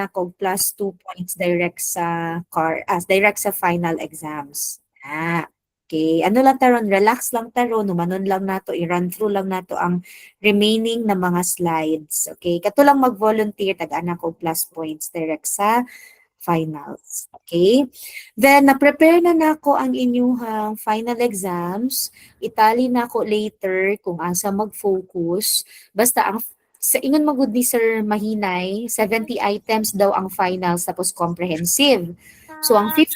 ako plus 2 points direct sa direct sa final exams. Okay. Ano lang taron, relax lang taron, numanon lang nato, i-run through lang nato ang remaining na mga slides. Okay. Kato lang mag-volunteer, tag-ana ko plus points direct sa finals. Okay? Then, na-prepare na nako ang inyong final exams. Itali na ko later kung asa mag-focus. Basta ang sa ingon magud ni Sir Mahinay, 70 items daw ang finals tapos comprehensive. So ang 50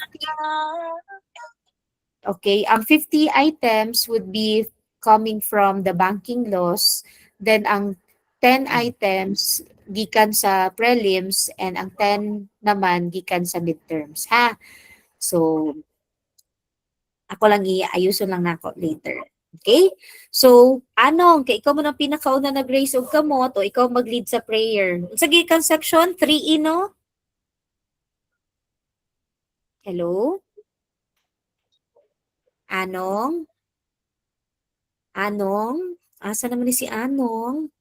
ang 50 items would be coming from the banking laws, then ang 10 items gikan sa prelims and ang 10 naman gikan sa midterms ha. So ako lang iayuson lang nako later. Okay? So, anong, kay ikaw mo nang pinakauna nag-raise og kamot o ikaw mag-lead sa prayer. Sa gikan section 3E no? Hello? Anong? Anong? Asa naman ni si Anong?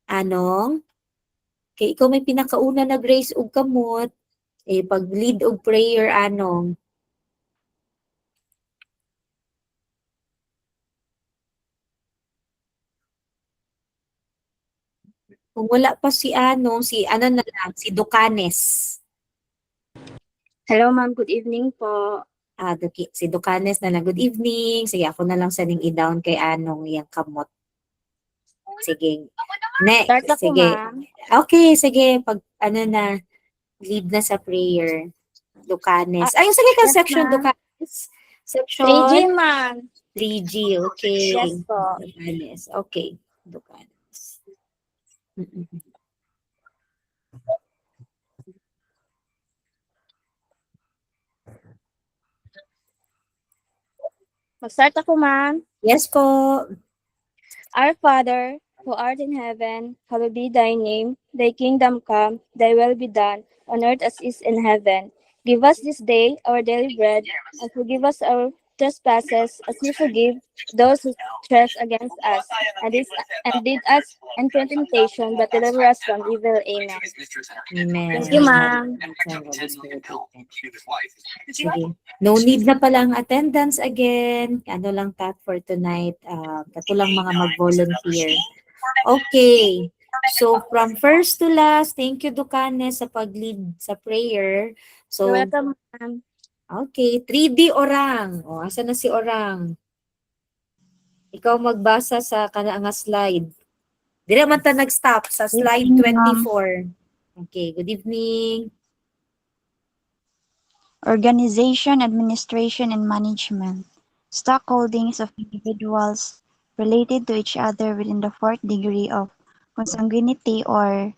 Anong? Kay ikaw may pinakauna nag-raise og kamot, pag-lead og prayer, Anong? Kung wala pa si Anong, si ano na lang, si Ducanes. Hello ma'am, good evening po. Si Ducanes na lang, good evening. Sige, ako na lang saning i-down kay Anong yung kamot. Sige. Next. Start na po Sige. ma'am. Okay, sige. Pag ano na, lead na sa prayer. Ducanes. Ay, sige ka yes, section, ma'am. Ducanes. Section 3G ma'am. 3G, okay. Yes po. Ducanes, okay. Ducanes. Mag-start ako ma'am. Yes po. Our Father, who art in heaven, hallowed be thy name. Thy kingdom come, thy will be done, on earth as is in heaven. Give us this day our daily bread, and forgive us our trespasses, as we forgive those who trespass against us. And lead us into temptation, but deliver us from evil. Amen. Amen. Thank you, ma'am. Sige. No need na pala ang attendance again. Ano lang that for tonight. Kato lang mga mag-volunteer. Okay. So, from first to last, thank you, Ducanes, sa pag-lead sa prayer. So, You're welcome, ma'am. okay. 3D Orang. O, asa na si Orang? Ikaw magbasa sa kanang slide. Dire man ta nag-stop sa slide 24. Okay, good evening. Organization, administration, and management. Stock holdings of individuals related to each other within the fourth degree of consanguinity or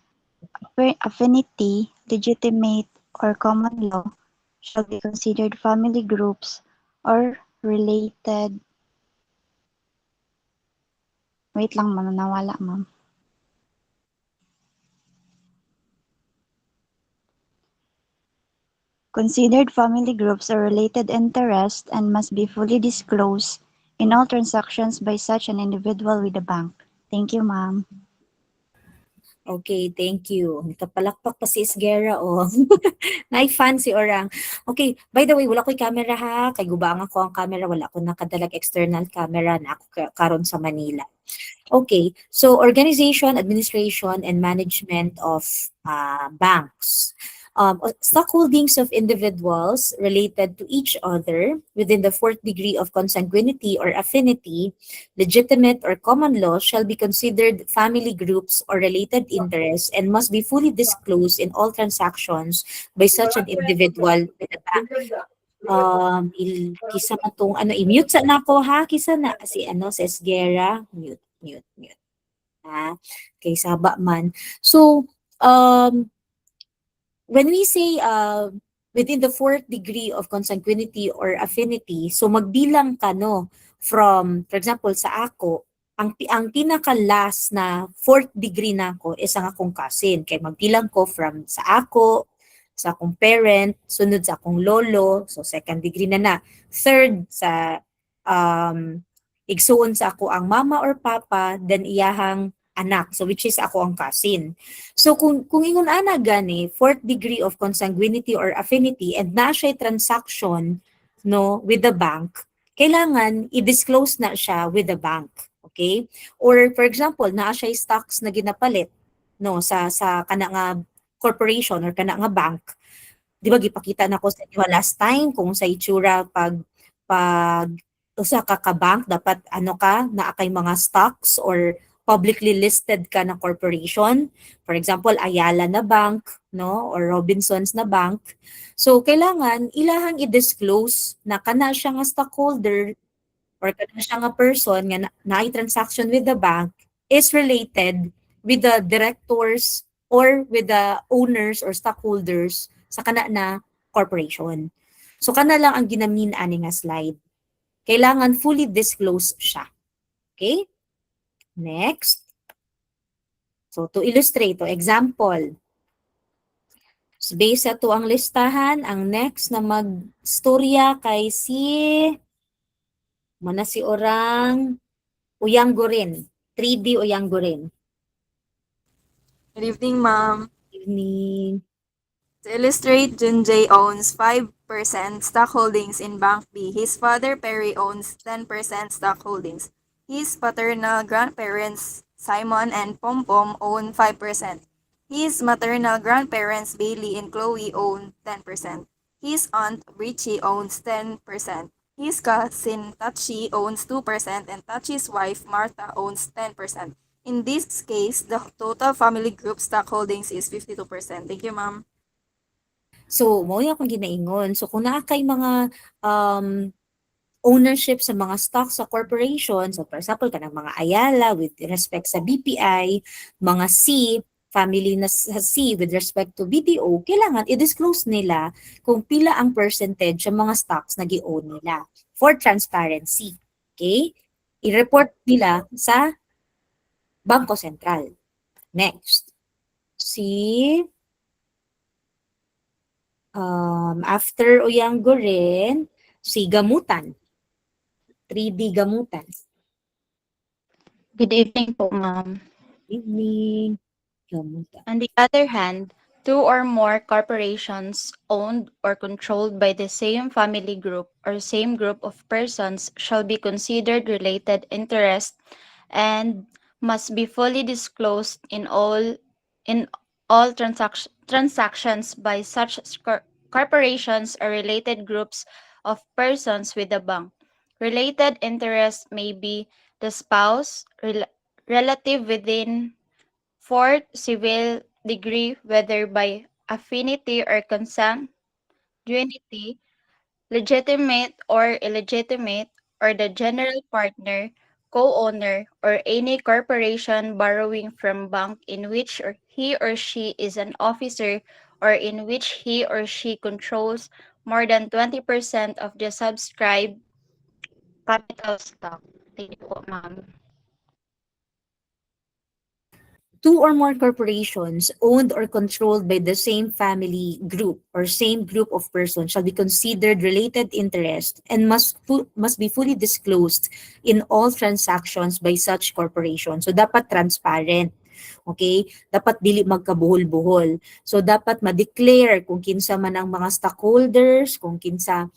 affinity, legitimate or common law, shall be considered family groups or related. Wait lang, nawala, ma'am. Considered family groups or related interests and must be fully disclosed in all transactions by such an individual with the bank. Thank you, ma'am. Okay, thank you. Nakapalakpak pa si Isgera, oh. Nai-fan si Orang. Okay, by the way, wala ko'y camera ha. Kay gubang ako ang camera. Wala ko nakadalag external camera na ako karon sa Manila. Okay, so organization, administration, and management of banks. Stock holdings of individuals related to each other within the fourth degree of consanguinity or affinity, legitimate or common law, shall be considered family groups or related interests and must be fully disclosed in all transactions by such an individual with a bank. Kisa na tong i-mute sa nako ha, kisa na si si Esguera, mute. Ha? Kay saba man. So, when we say within the fourth degree of consanguinity or affinity, so magbilang ka no from, for example, sa ako, ang pinaka last na fourth degree nako is ang akong cousin. Kay magbilang ko from sa ako, sa akong parent, sunod sa akong lolo, so second degree na. Third sa igsuon sa ako ang mama or papa, then iyahang anak. So which is ako ang cousin. So kung ingon ana gani, fourth degree of consanguinity or affinity and na siya transaction no with the bank, kailangan i-disclose na siya with the bank. Okay? Or for example, naa siya stocks na ginapalit no sa kana nga corporation or kana nga bank. Di ba gipakita na ko sa inyo last time kung sa itsura pag usa ka bank dapat ano ka naa kay mga stocks or publicly listed ka na corporation. For example, Ayala na bank, no, or Robinsons na bank. So kailangan ilahang i-disclose na kana siya nga stockholder or kana siya nga person nga naay transaction with the bank is related with the directors or with the owners or stockholders sa kana na corporation. So kana lang ang ginamin ani nga slide. Kailangan fully disclose siya. Okay? Next. So to illustrate, to example. So based sa to ang listahan, ang next na magstorya kay mana si orang Uyanggurin. 3D Uyanggurin. Good evening, ma'am. Evening. To illustrate, Junjay owns 5% stock holdings in Bank B. His father, Perry, owns 10% stock holdings. His paternal grandparents, Simon and Pompom, own 5%. His maternal grandparents, Bailey and Chloe, own 10%. His aunt, Richie, owns 10%. His cousin, Tachi, owns 2%, and Tachi's wife, Martha, owns 10%. In this case, the total family group stock holdings is 52%. Thank you, ma'am. So, mo yung akong ginaingon. So, kung naa kay mga ownership sa mga stocks sa corporation, so for example, kanang mga Ayala with respect sa BPI, mga C, family na sa C with respect to BDO, kailangan i-disclose nila kung pila ang percentage sa mga stocks na gi-own nila for transparency. Okay? I-report nila sa Bangko Sentral. Next. Si after Uyanggurin, si Gamutan. 3D Gamutan. Good evening po, ma'am. Evening. Gamutan. On the other hand, two or more corporations owned or controlled by the same family group or same group of persons shall be considered related interest and must be fully disclosed in all transactions by such corporations or related groups of persons with the bank. Related interest may be the spouse, relative within fourth civil degree, whether by affinity or consanguinity, legitimate or illegitimate, or the general partner, co-owner, or any corporation borrowing from bank in which he or she is an officer or in which he or she controls more than 20% of the subscribed capital stock. Thank you po, ma'am. Two or more corporations owned or controlled by the same family group or same group of persons shall be considered related interest and must be fully disclosed in all transactions by such corporation. So dapat transparent. Okay? Dapat dili magkabuhol-buhol. So dapat ma-declare kung kinsa man ang mga stockholders, kung kinsa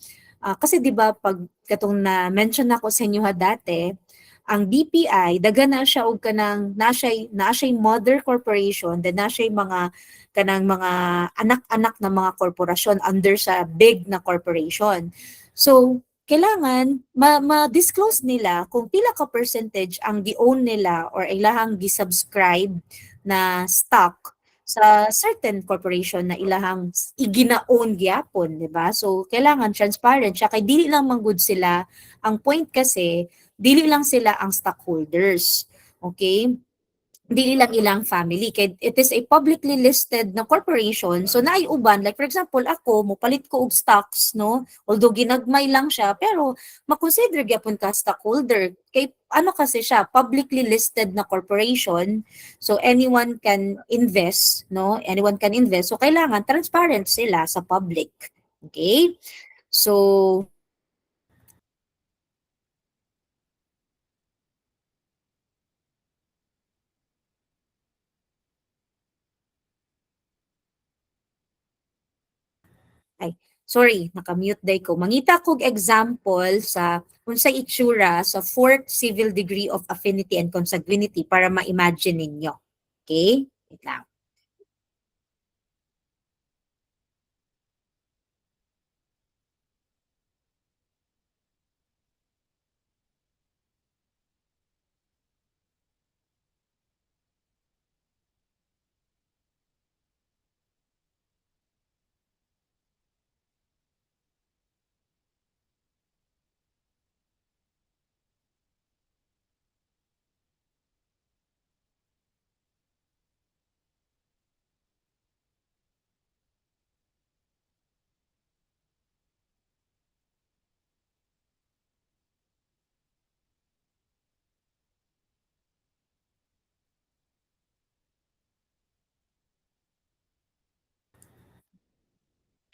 kasi 'di ba pag katong na mention ako sa inyo dati, ang BPI daga na siya og kanang na siya mother corporation, then na siya mga kanang mga anak-anak na mga korporasyon under sa big na corporation. So kailangan ma-disclose nila kung pila ka percentage ang gi-own nila or ilahang gi-subscribe na stock sa certain corporation na ilahang igina-own gyapon, di ba? So kailangan transparent siya kay dili lang manggod sila. Ang point kasi dili lang sila ang stockholders. Okay? Dili lang ilang family. Kay it is a publicly listed na corporation. So naay uban, like for example, ako, mupalit ko og stocks, no? Although ginagmay lang siya, pero makonsider gyapon ka stockholder. Kay ano kasi siya, publicly listed na corporation. So anyone can invest, no? Anyone can invest. So kailangan transparent sila sa public. Okay? So Sorry, nakamute day ko. Mangita kog example sa unsay itsura sa fourth civil degree of affinity and consanguinity para ma-imagine ninyo. Okay? Wait lang.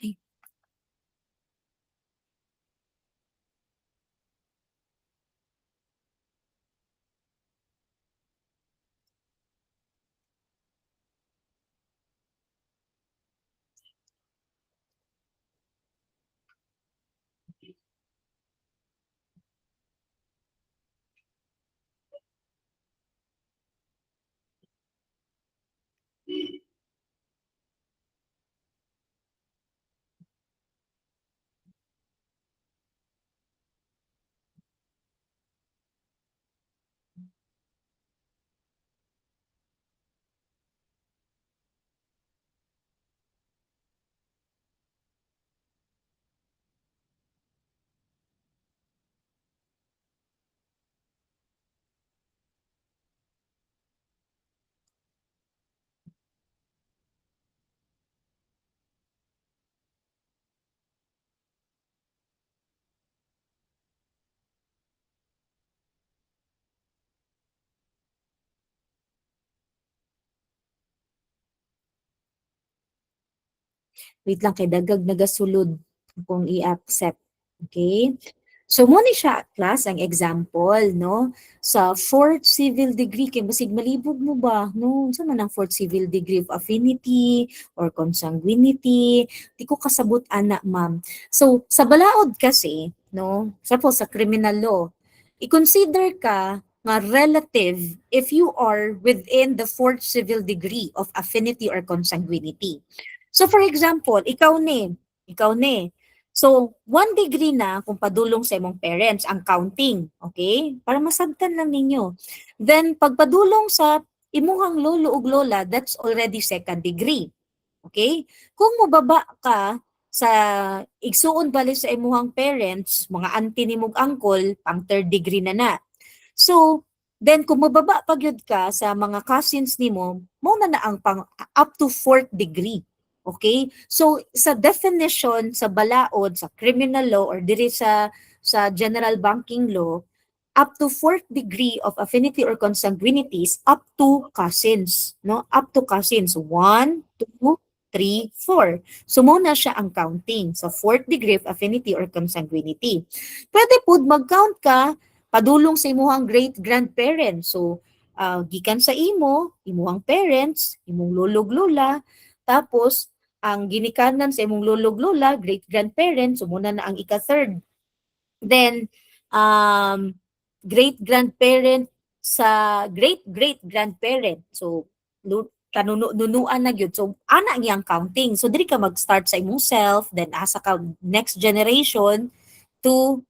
Ay, wait lang kay dagag nagasulod kung i-accept. Okay? So mo ni siya class ang example no sa fourth civil degree kay basig malibog mo ba no unsa man ang fourth civil degree of affinity or consanguinity di ko kasabot ana ma'am. So sa balaod kasi no suppose sa criminal law i-consider ka nga relative if you are within the fourth civil degree of affinity or consanguinity. So for example, ikaw ni. So, 1 degree na kung padulong sa imong parents ang counting, okay? Para masabtan lang ninyo. Then, pagpadulong sa imuhang lolo ug lola, that's already 2nd degree. Okay? Kung mobaba ka sa igsuon bali sa imuhang parents, mga auntie nimong uncle, pang 3rd degree na. So, then kung mababa pa gyud ka sa mga cousins nimo, mo na ang pang up to 4th degree. Okay? So sa definition sa balaod sa criminal law or diri sa general banking law, up to 4th degree of affinity or consanguinities up to cousins, no? Up to cousins 1, 2, 3, 4. So mo na siya ang counting sa 4th degree of affinity or consanguinity. Pwede pud mag-count ka padulong sa imuhang great grandparents. So gikan sa imuhang parents, imong lolog lola, tapos ang ginikanan sa imong lolog lola, great grandparents, so muna na ang ika-third. Then great grandparent sa great great grandparent. So kanunuan na gyud. So ana niyang counting. So diri ka mag-start sa imong self, then asa ka next generation to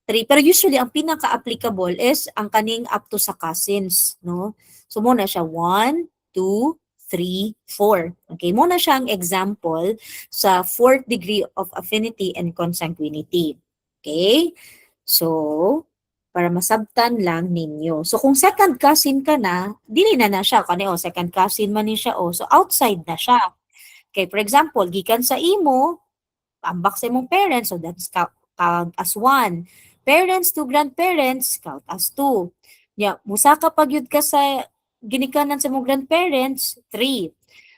3. Pero usually ang pinaka-applicable is ang kaning up to sa cousins, no? So muna siya 1, 2, 3, 4. Okay, muna siya ang example sa 4th degree of affinity and consanguinity. Okay? So, para masabtan lang ninyo. So, kung second cousin ka na, dili na siya. Kani, second cousin man ni siya. So, outside na siya. Okay, for example, gikan sa imo, ambak sa imong parents, so that's count as 1. Parents to grandparents, count as 2. Yeah, musaka pag yun ka sa ginikanan sa imong grandparents, 3.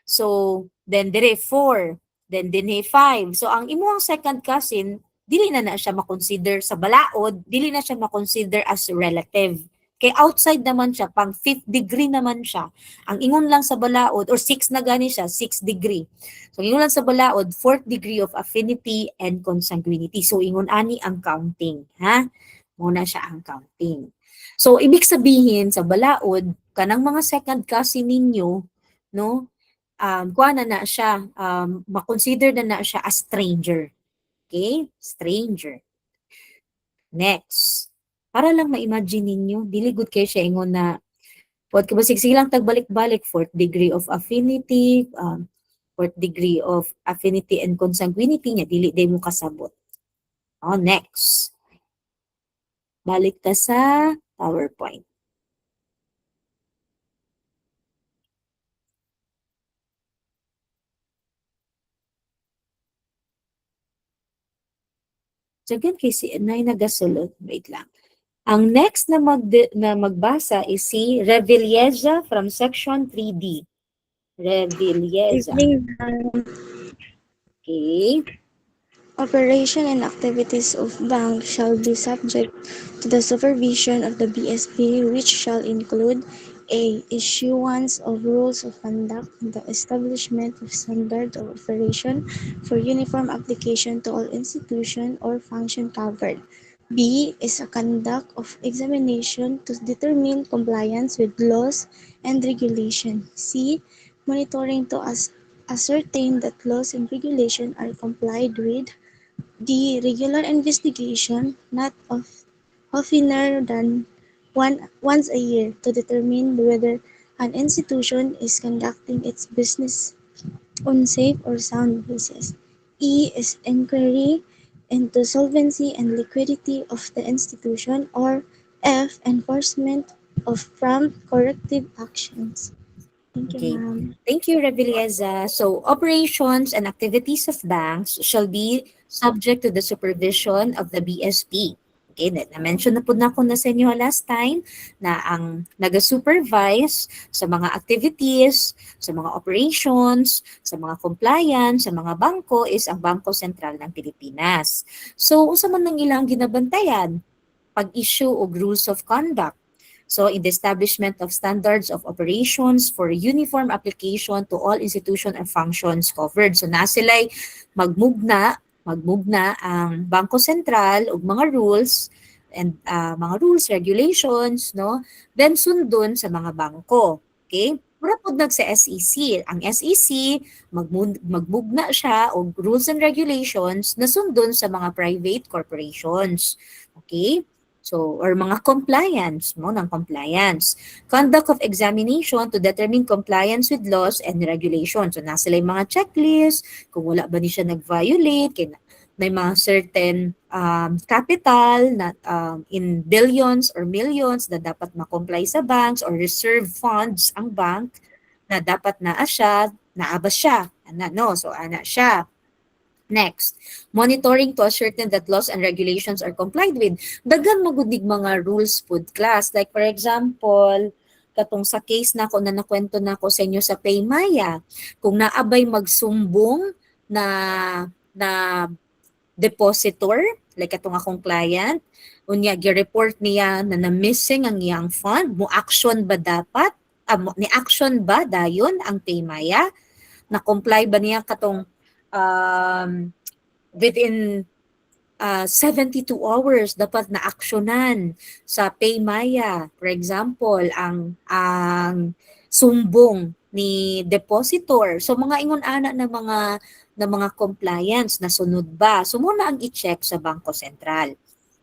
So, then dire 4. Then dinhi 5. So, ang imong second cousin, dili na siya makonsider sa balaod, dili na siya makonsider as relative. Kay outside naman siya, pang 5th degree naman siya. Ang ingon lang sa balaod, or 6 na gani siya, 6th degree. So, ingon lang sa balaod, 4th degree of affinity and consanguinity. So, ingon ani ang counting. Ha? Muna siya ang counting. So, ibig sabihin sa balaod, kanang mga second cousin ninyo, no, kuha na siya, makonsider na siya as stranger. Okay? Stranger. Next. Para lang ma-imagine ninyo, dili good kayo siya ingon na what ka ba silang tagbalik-balik, 4th degree of affinity, 4th degree of affinity and consanguinity niya, dili day mo kasabot. Oh, next. Balik ka sa PowerPoint. Diyan kay si Nay nagasulod. Wait lang. Ang next na, magbasa is si Revilleza from section 3D. Revilleza. Evening, Okay. operation and activities of bank shall be subject to the supervision of the BSP, which shall include a. Issuance of rules of conduct and the establishment of standards of operation for uniform application to all institution or function covered. B. Is a conduct of examination to determine compliance with laws and regulation. C. Monitoring to ascertain that laws and regulation are complied with. D. Regular investigation, not oftener than once a year, to determine whether an institution is conducting its business on safe or sound basis. E is inquiry into solvency and liquidity of the institution, or F. Enforcement of prompt corrective actions. Thank you, Okay. ma'am. Thank you, Revilleza. So, operations and activities of banks shall be subject to the supervision of the BSP. Okay, na-mention na po na ako na sa inyo last time na ang nag-supervise sa mga activities, sa mga operations, sa mga compliance, sa mga bangko is ang Bangko Sentral ng Pilipinas. So, unsa man nang ilang ginabantayan? Pag-issue og rules of conduct. So, in the establishment of standards of operations for uniform application to all institutions and functions covered. So, na sila'y magmugna ang Bangko Sentral og mga rules and regulations, no? Then sundon sa mga bangko. Okay? Mura pod nag sa SEC. Ang SEC magmugna siya og rules and regulations na sundon sa mga private corporations. Okay? So, or mga compliance, ng compliance. Conduct of examination to determine compliance with laws and regulations. So, nasa lang mga checklist, kung wala ba ni siya nag-violate, may mga certain capital na in billions or millions na dapat ma-comply sa banks or reserve funds ang bank na dapat naa siya, naaba siya. So, ana siya. Next, monitoring to ascertain that laws and regulations are complied with. Daghan magudig mga rules food class. Like for example, katong sa case na ako na nakwento na ako sa inyo sa Paymaya, kung naabay magsumbong na depositor, like katong akong client, unya gi-report niya na na-missing ang iyang fund, mo action ba dapat? Ni action ba dayon ang Paymaya? Na comply ba niya katong within 72 hours dapat na aksyonan sa Paymaya. For example, ang sumbong ni depositor. So mga ingon ana na mga compliance na sunod ba. So muna ang i-check sa Bangko Sentral.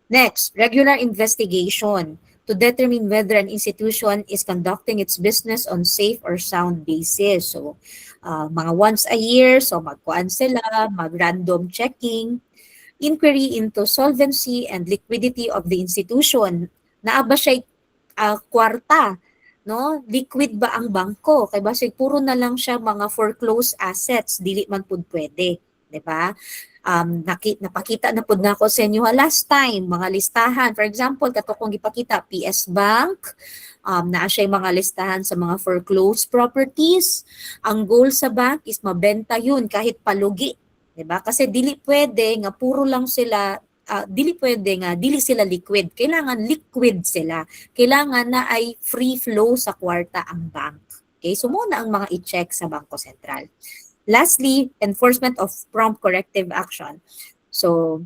Next, regular investigation to determine whether an institution is conducting its business on safe or sound basis. So mga once a year, so magkuan sila, mag-random checking, inquiry into solvency and liquidity of the institution. Naaba siya kwarta, no? Liquid ba ang bangko? Kay basi puro na lang siya mga foreclosed assets, dili man pud pwede, di ba? Napakita na pud nako sa inyo last time mga listahan. For example, kato kong gipakita PS Bank, naa siya mga listahan sa mga foreclosed properties. Ang goal sa bank is mabenta yun kahit palugi, 'di ba? Kasi dili pwede nga puro lang sila dili pwede nga dili sila liquid. Kailangan liquid sila. Kailangan na ay free flow sa kwarta ang bank. Okay? So muna ang mga i-check sa Bangko Sentral. Lastly, enforcement of prompt corrective action. So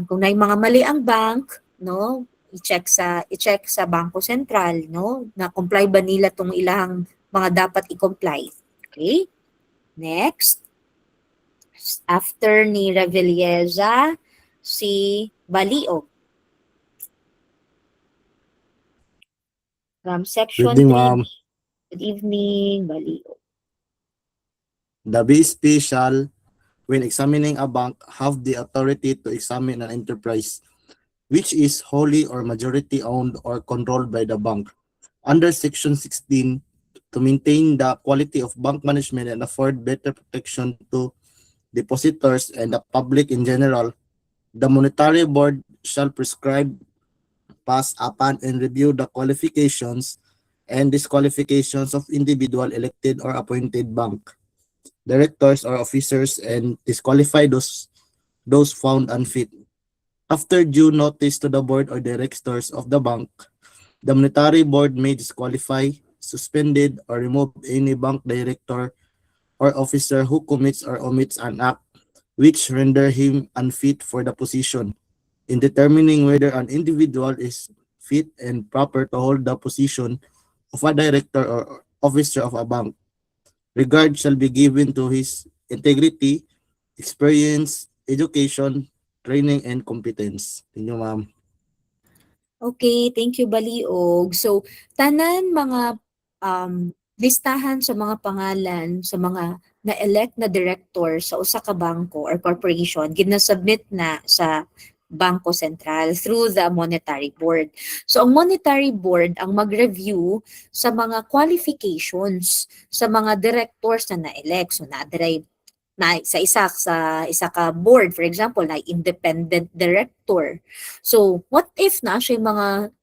kung may mga mali ang bank, no, i-check sa Bangko Sentral, no, na comply ba nila tong ilang mga dapat i-comply. Okay? Next. After ni Revilleza, si Baliog. From section Good evening, 3. ma'am. Good evening, Baliog. The BSP shall, when examining a bank, have the authority to examine an enterprise which is wholly or majority owned or controlled by the bank. Under Section 16, to maintain the quality of bank management and afford better protection to depositors and the public in general, the Monetary Board shall prescribe, pass upon, and review the qualifications and disqualifications of individual elected or appointed bank directors or officers and disqualify those found unfit. After due notice to the board or directors of the bank, the Monetary Board may disqualify, suspended, or remove any bank director or officer who commits or omits an act which render him unfit for the position. In determining whether an individual is fit and proper to hold the position of a director or officer of a bank, regard shall be given to his integrity, experience, education, training, and competence. Thank you, ma'am. Okay, thank you, Baliog. So, tanan mga listahan sa mga pangalan sa mga na-elect na director sa usa ka bangko or corporation ginasubmit na sa Bangko Sentral through the Monetary Board. So ang Monetary Board ang mag-review sa mga qualifications sa mga directors na na-elect. So na sa isa ka board, for example, na independent director. So what if na siya mga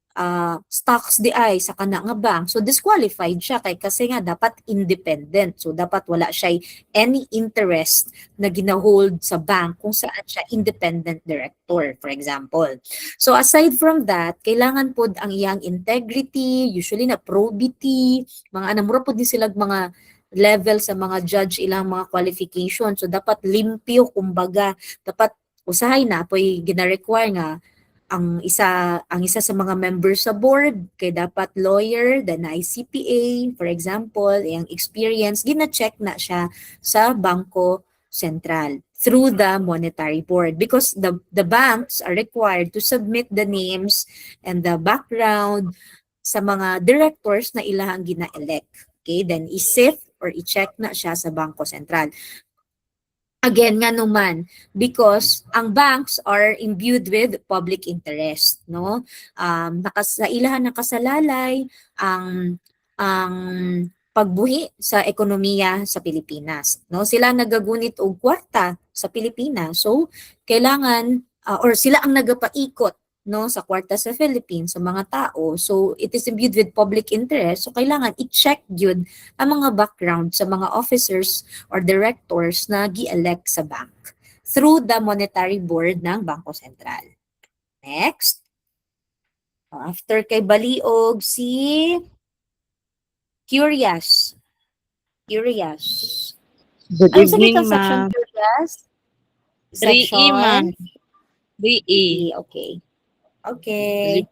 stocks di ay sa kana nga bank, so disqualified siya kasi nga dapat independent, so dapat wala siya any interest na ginahold sa bank kung saan siya independent director, for example. So aside from that, kailangan pod ang iyang integrity, usually na probity, mga anamura pod din sila mga level sa mga judge ilang mga qualification, so dapat limpyo, kumbaga dapat usahay na apoy gina-require nga ang isa sa mga members sa board kay dapat lawyer, then CPA, for example, yung experience gina-check na siya sa Bangko Sentral through the Monetary Board because the banks are required to submit the names and the background sa mga directors na ilahang gina-elect. Okay, then i-sift or i-check na siya sa Bangko Sentral. Again nga naman, because ang banks are imbued with public interest, no? Sa ilahan nakasalalay ang pagbuhi sa ekonomiya sa Pilipinas, no? Sila nagagunit og kwarta sa Pilipinas. So, kailangan or sila ang nagapaikot, no, sa kwarta sa Philippines sa mga tao. So, it is imbued with public interest. So, kailangan i-check yun ang mga background sa mga officers or directors na gi-elect sa bank through the Monetary Board ng Bangko Sentral. Next. After kay Baliog, si Curious. Good Ano sa evening, dito section, ma'am. Curious? 3E, ma'am. 3E. Okay. Okay.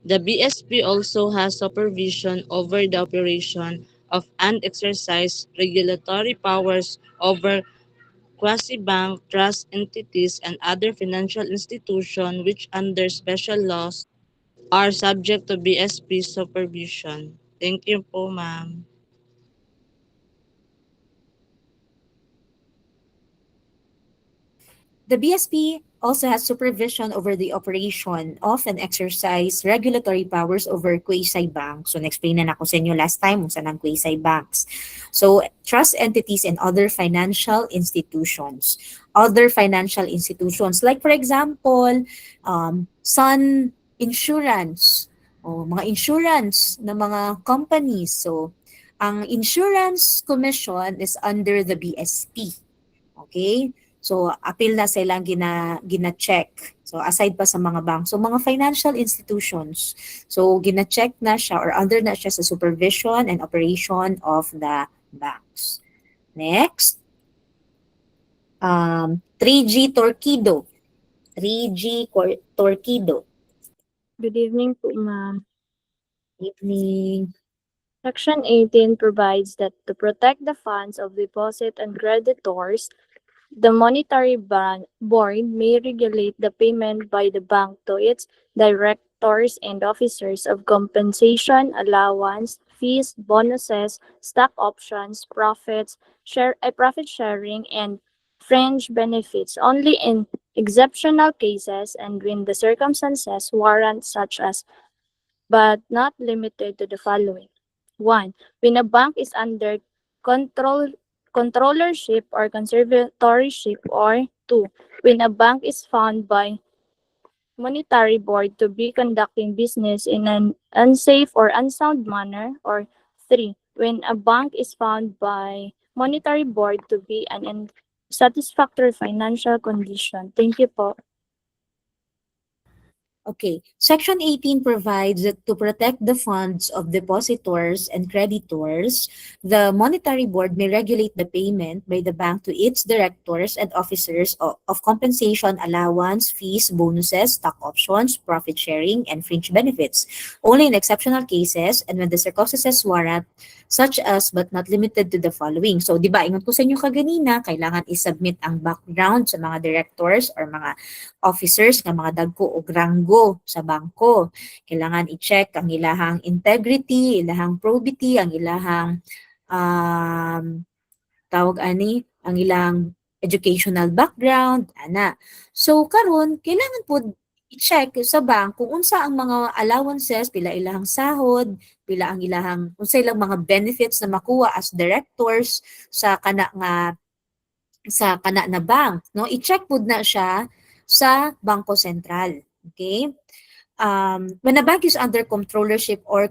The BSP also has supervision over the operation of and exercise regulatory powers over quasi-bank, trust entities, and other financial institutions which under special laws are subject to BSP supervision. Thank you po, ma'am. The BSP also has supervision over the operation of and exercise regulatory powers over quasi-banks. So, na-explain na ako sa inyo last time kung saan ang quasi-banks. So, trust entities and other financial institutions. Other financial institutions, like for example, Sun Insurance, o mga insurance na mga companies. So, ang Insurance Commission is under the BSP. Okay? So apil na silang gina-check. So aside pa sa mga bank. So mga financial institutions. So gina-check na siya or under na siya sa supervision and operation of the banks. Next, 3G Torpedo. 3G Torpedo. Good evening po, ma'am. Evening. Section 18 provides that to protect the funds of deposit and creditors, the monetary board may regulate the payment by the bank to its directors and officers of compensation, allowance, fees, bonuses, stock options, profit sharing, and fringe benefits only in exceptional cases and when the circumstances warrant such as, but not limited to the following. 1. When a bank is under controllership or conservatorship, or 2. When a bank is found by monetary board to be conducting business in an unsafe or unsound manner, or 3. When a bank is found by monetary board to be an unsatisfactory financial condition. Thank you po. Okay. Section 18 provides that to protect the funds of depositors and creditors, the monetary board may regulate the payment by the bank to its directors and officers of compensation, allowance, fees, bonuses, stock options, profit sharing, and fringe benefits, only in exceptional cases and when the circumstances warrant, such as but not limited to the following. So, di ba, ingat ko sa inyo kaganina, kailangan isubmit ang background sa mga directors or mga officers nga mga dagko o granggo sa bangko. Kailangan i-check ang ilahang integrity, ilahang probity, ang ilahang tawag ani, ang ilang educational background, ana. So karon kailangan po i-check sa bank kung unsa ang mga allowances, pila ilahang sahod, pila ang ilahang unsa ilang mga benefits na makuha as directors sa kana na bank, no? I-check pud na siya sa Bangko Sentral. Okay? When a bank is under controllership or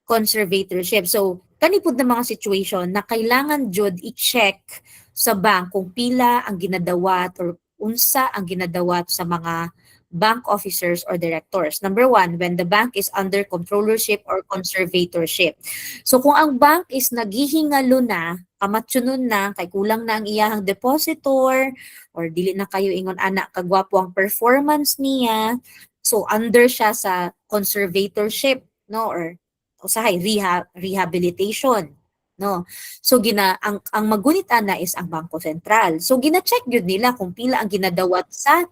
conservatorship. So, kani pud na mga situation na kailangan jud i-check sa bank kung pila ang ginadawat or unsa ang ginadawat sa mga bank officers or directors. Number 1, when the bank is under controllership or conservatorship. So kung ang bank is naghihingalo na, kamatsunon na, kay kulang na ang iyahang depositor, or dili na kayo ingon anak kagwapo ang performance niya, so under siya sa conservatorship, no, or usahay rehabilitation, no. So ang magunit ana is ang Bangko Sentral. So gina-check gyud nila kung pila ang ginadawat sa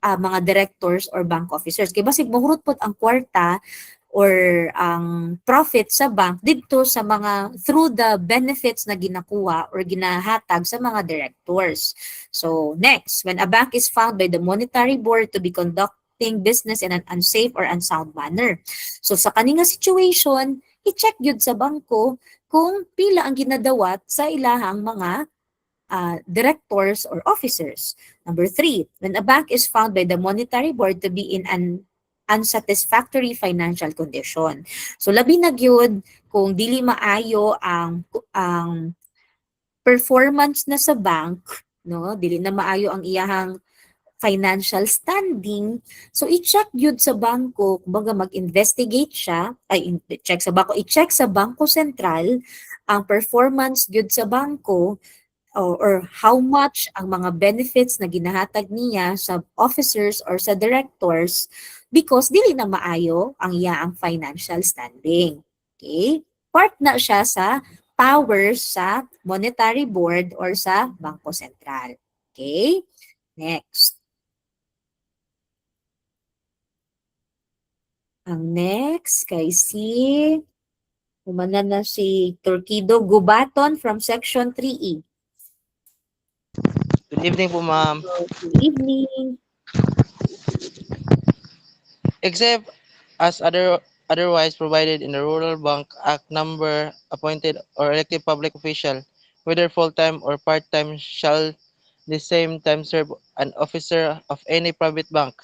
mga directors or bank officers. Kay basig mahurot pod ang kwarta or ang profit sa bank dito sa mga through the benefits na ginakuha or ginahatag sa mga directors. So next, when a bank is found by the monetary board to be conducting business in an unsafe or unsound manner. So sa kaninga situation, i-check gyud sa bangko kung pila ang ginadawat sa ilahang mga directors or officers. Number 3, when a bank is found by the monetary board to be in an unsatisfactory financial condition. So labi na gyud kung dili maayo ang performance na sa bank, no, dili na maayo ang iyahang financial standing. So i-check gyud sa bangko, kumbaga mag-investigate siya, i-check sa Bangko Sentral ang performance gyud sa bangko or how much ang mga benefits na ginahatag niya sa officers or sa directors because dili na maayo ang iyaang financial standing. Okay? Part na siya sa powers sa monetary board or sa Bangko Sentral. Okay? Next. Ang next kay umanan na si Torquido Gubaton from Section 3E. Good evening po, ma'am. Good evening. Except as otherwise provided in the Rural Bank Act number, appointed or elected public official, whether full-time or part-time, shall the same time serve an officer of any private bank,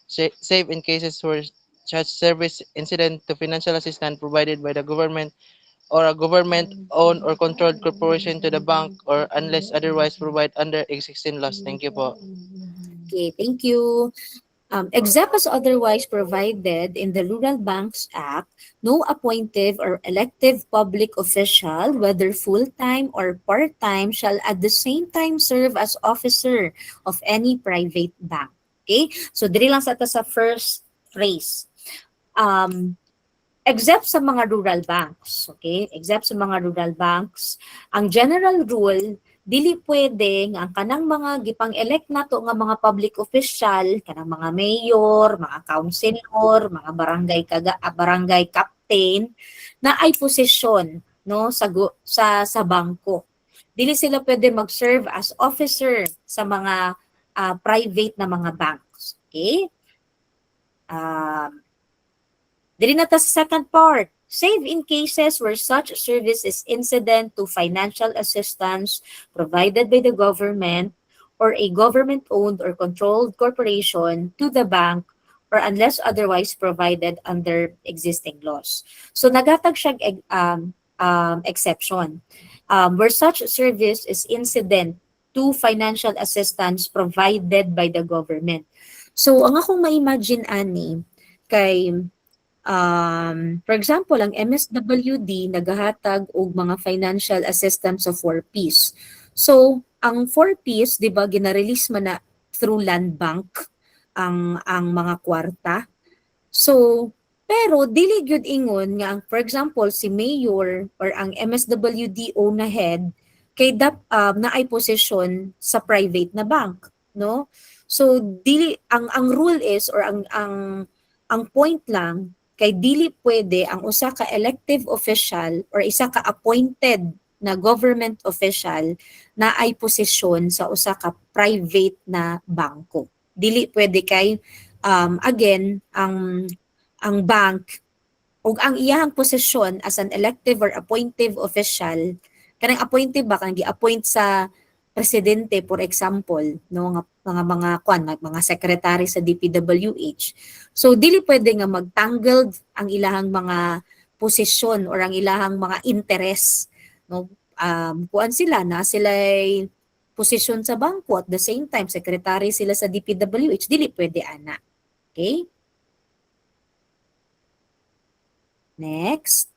save in cases where such service incident to financial assistance provided by the government or a government-owned or controlled corporation to the bank or unless otherwise provided under existing laws. Thank you po. Okay, thank you. Except as otherwise provided in the Rural Banks Act, no appointive or elective public official, whether full-time or part-time, shall at the same time serve as officer of any private bank. Okay? So, diri lang sa first phrase. Except sa mga rural banks, okay? Except sa mga rural banks, ang general rule, dili pwede nga ang kanang mga gipang-elect nato nga mga public official, kanang mga mayor, mga councilor, mga barangay captain na ay posisyon no sa bangko. Dili sila pwede mag-serve as officer sa mga private na mga banks. Okay? Dili na ta sa second part. Save in cases where such service is incident to financial assistance provided by the government or a government-owned or controlled corporation to the bank or unless otherwise provided under existing laws. So nagatag siya exception. Where such service is incident to financial assistance provided by the government. So ang akong ma-imagine ani kay for example, ang MSWD nagahatag og mga financial assistance of 4Ps. So, ang 4Ps, di ba, ginarelease man na through land bank ang mga kwarta. So, pero dili gyud ingon nga for example si mayor or ang MSWDO na head kay na ay posisyon sa private na bank, no? So dili ang rule is or ang point lang kay dili pwede ang usa ka elective official or isa ka appointed na government official na ay posisyon sa usa ka private na bangko. Dili pwede kay again ang bank ug ang iyang posisyon as an elective or appointive official kanang appointive ba kanang gi-appoint sa presidente for example no mga secretary sa DPWH. So dili pwede nga magtangled ang ilahang mga posisyon or ang ilahang mga interest no kuan sila na sila'y posisyon sa bangko at the same time secretary sila sa DPWH, dili pwede ana. Okay? Next.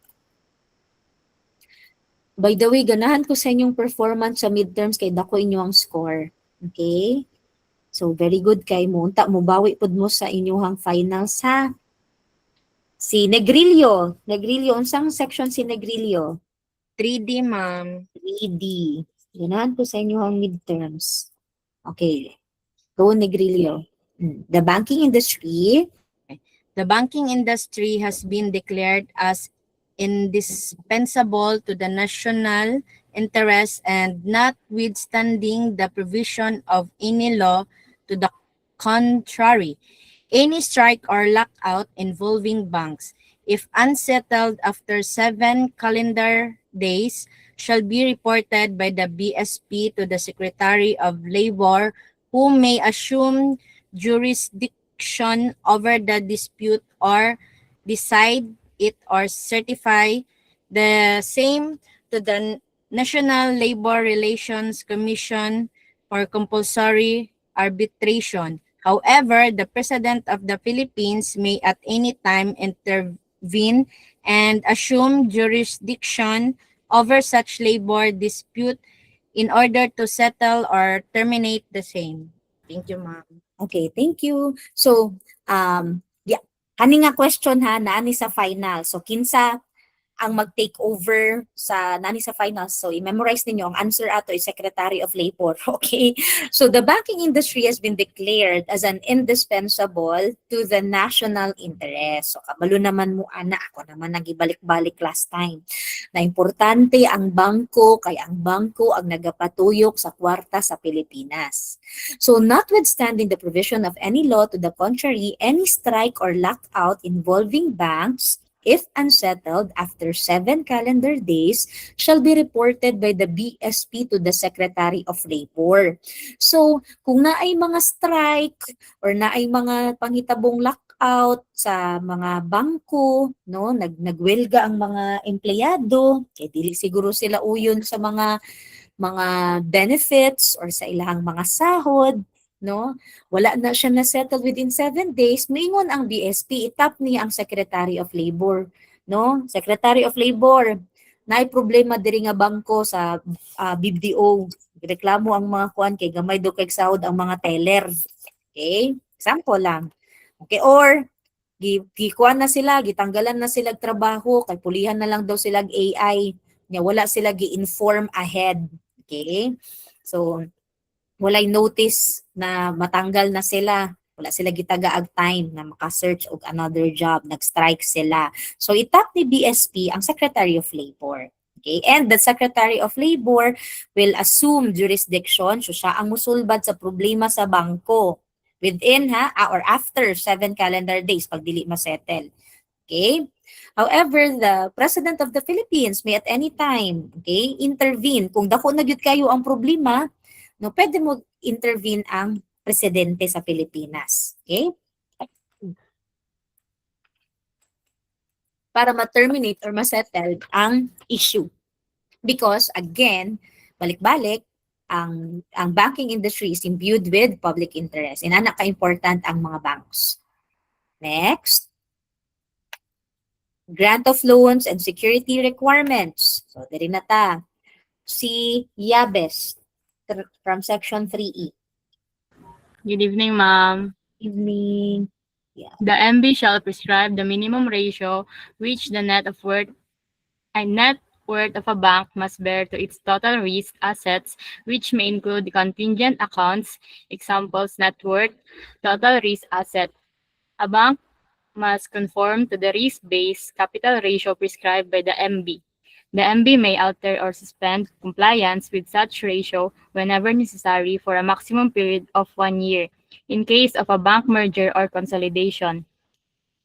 By the way, ganahan ko sa inyong performance sa midterms kay dako inyo ang score. Okay? So, very good kay mo. Unta mo, bawi pod mo sa inyong finals ha. Si Negrillo. Negrillo, unsang section si Negrillo? 3D, ma'am. 3D. Ganahan ko sa inyong midterms. Okay. Go, Negrillo. The banking industry. The banking industry has been declared as indispensable to the national interest and notwithstanding the provision of any law to the contrary. Any strike or lockout involving banks, if unsettled after 7 calendar days, shall be reported by the BSP to the Secretary of Labor, who may assume jurisdiction over the dispute or decide it or certify the same to the National Labor Relations Commission for compulsory arbitration. However, the President of the Philippines may at any time intervene and assume jurisdiction over such labor dispute in order to settle or terminate the same. Thank you, ma'am. Okay, thank you. So, kani nga question ha, naani sa final. So, kinsa ang mag-take over sa nani sa final. So, i-memorize ninyo ang answer ato is Secretary of Labor. Okay? So, the banking industry has been declared as an indispensable to the national interest. So, kabalo naman mo, ana, ako naman nagibalik-balik last time. Na importante ang bangko, kay ang bangko ang nagapatuyok sa kwarta sa Pilipinas. So, notwithstanding the provision of any law to the contrary, any strike or lockout involving banks, if unsettled after 7 calendar days, shall be reported by the BSP to the Secretary of Labor. So, kung naay mga strike or naay mga panghitabong lockout sa mga bangko, no? Nagwelga ang mga empleyado, kay dili siguro sila uyon sa mga benefits or sa ilahang mga sahod, no? Wala na siya na-settle within 7 days, moingon ang BSP, itap niya ang Secretary of Labor, no? Secretary of Labor, naay problema diri nga bangko sa BDO. Reklamo ang mga kuan kay gamay do kay sahod ang mga teller. Okay? Example lang. Okay, or gikuan na sila, gitanggalan na sila trabaho, kay pulihan na lang daw sila AI, nya wala sila gi-inform ahead. Okay? So, walay notice na matanggal na sila. Wala sila gitagaag time na maka-search og another job. Nag-strike sila. So, itap ni BSP ang Secretary of Labor. Okay? And the Secretary of Labor will assume jurisdiction. So, siya ang musulbad sa problema sa bangko within or after 7 calendar days pag dili ma-settle. Okay? However, the President of the Philippines may at any time, okay, intervene. Kung dako na gyud kayo ang problema, no, pwede mo intervene ang presidente sa Pilipinas. Okay? Para ma-terminate or ma-settle ang issue. Because again, balik-balik, ang banking industry is imbued with public interest. Inana ka-important ang mga banks. Next. Grant of loans and security requirements. So, diri na ta. Si Yabes from Section 3E. Good evening, ma'am. Evening. The MB shall prescribe the minimum ratio which the net worth of a bank must bear to its total risk assets, which may include contingent accounts, examples net worth, total risk asset. A bank must conform to the risk-based capital ratio prescribed by the MB. The MB may alter or suspend compliance with such ratio whenever necessary for a maximum period of 1 year, in case of a bank merger or consolidation,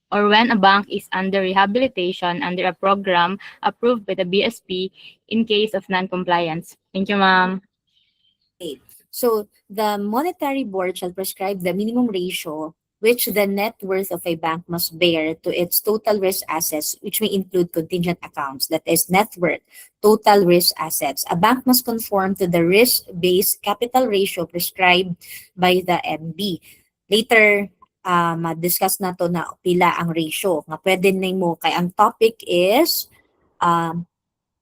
or when a bank is under rehabilitation under a program approved by the BSP in case of non-compliance. Thank you, ma'am. So, the monetary board shall prescribe the minimum ratio which the net worth of a bank must bear to its total risk assets, which may include contingent accounts, that is net worth, total risk assets. A bank must conform to the risk-based capital ratio prescribed by the MB. Later, discuss na to na pila ang ratio. Nga pwede nimo kay ang topic is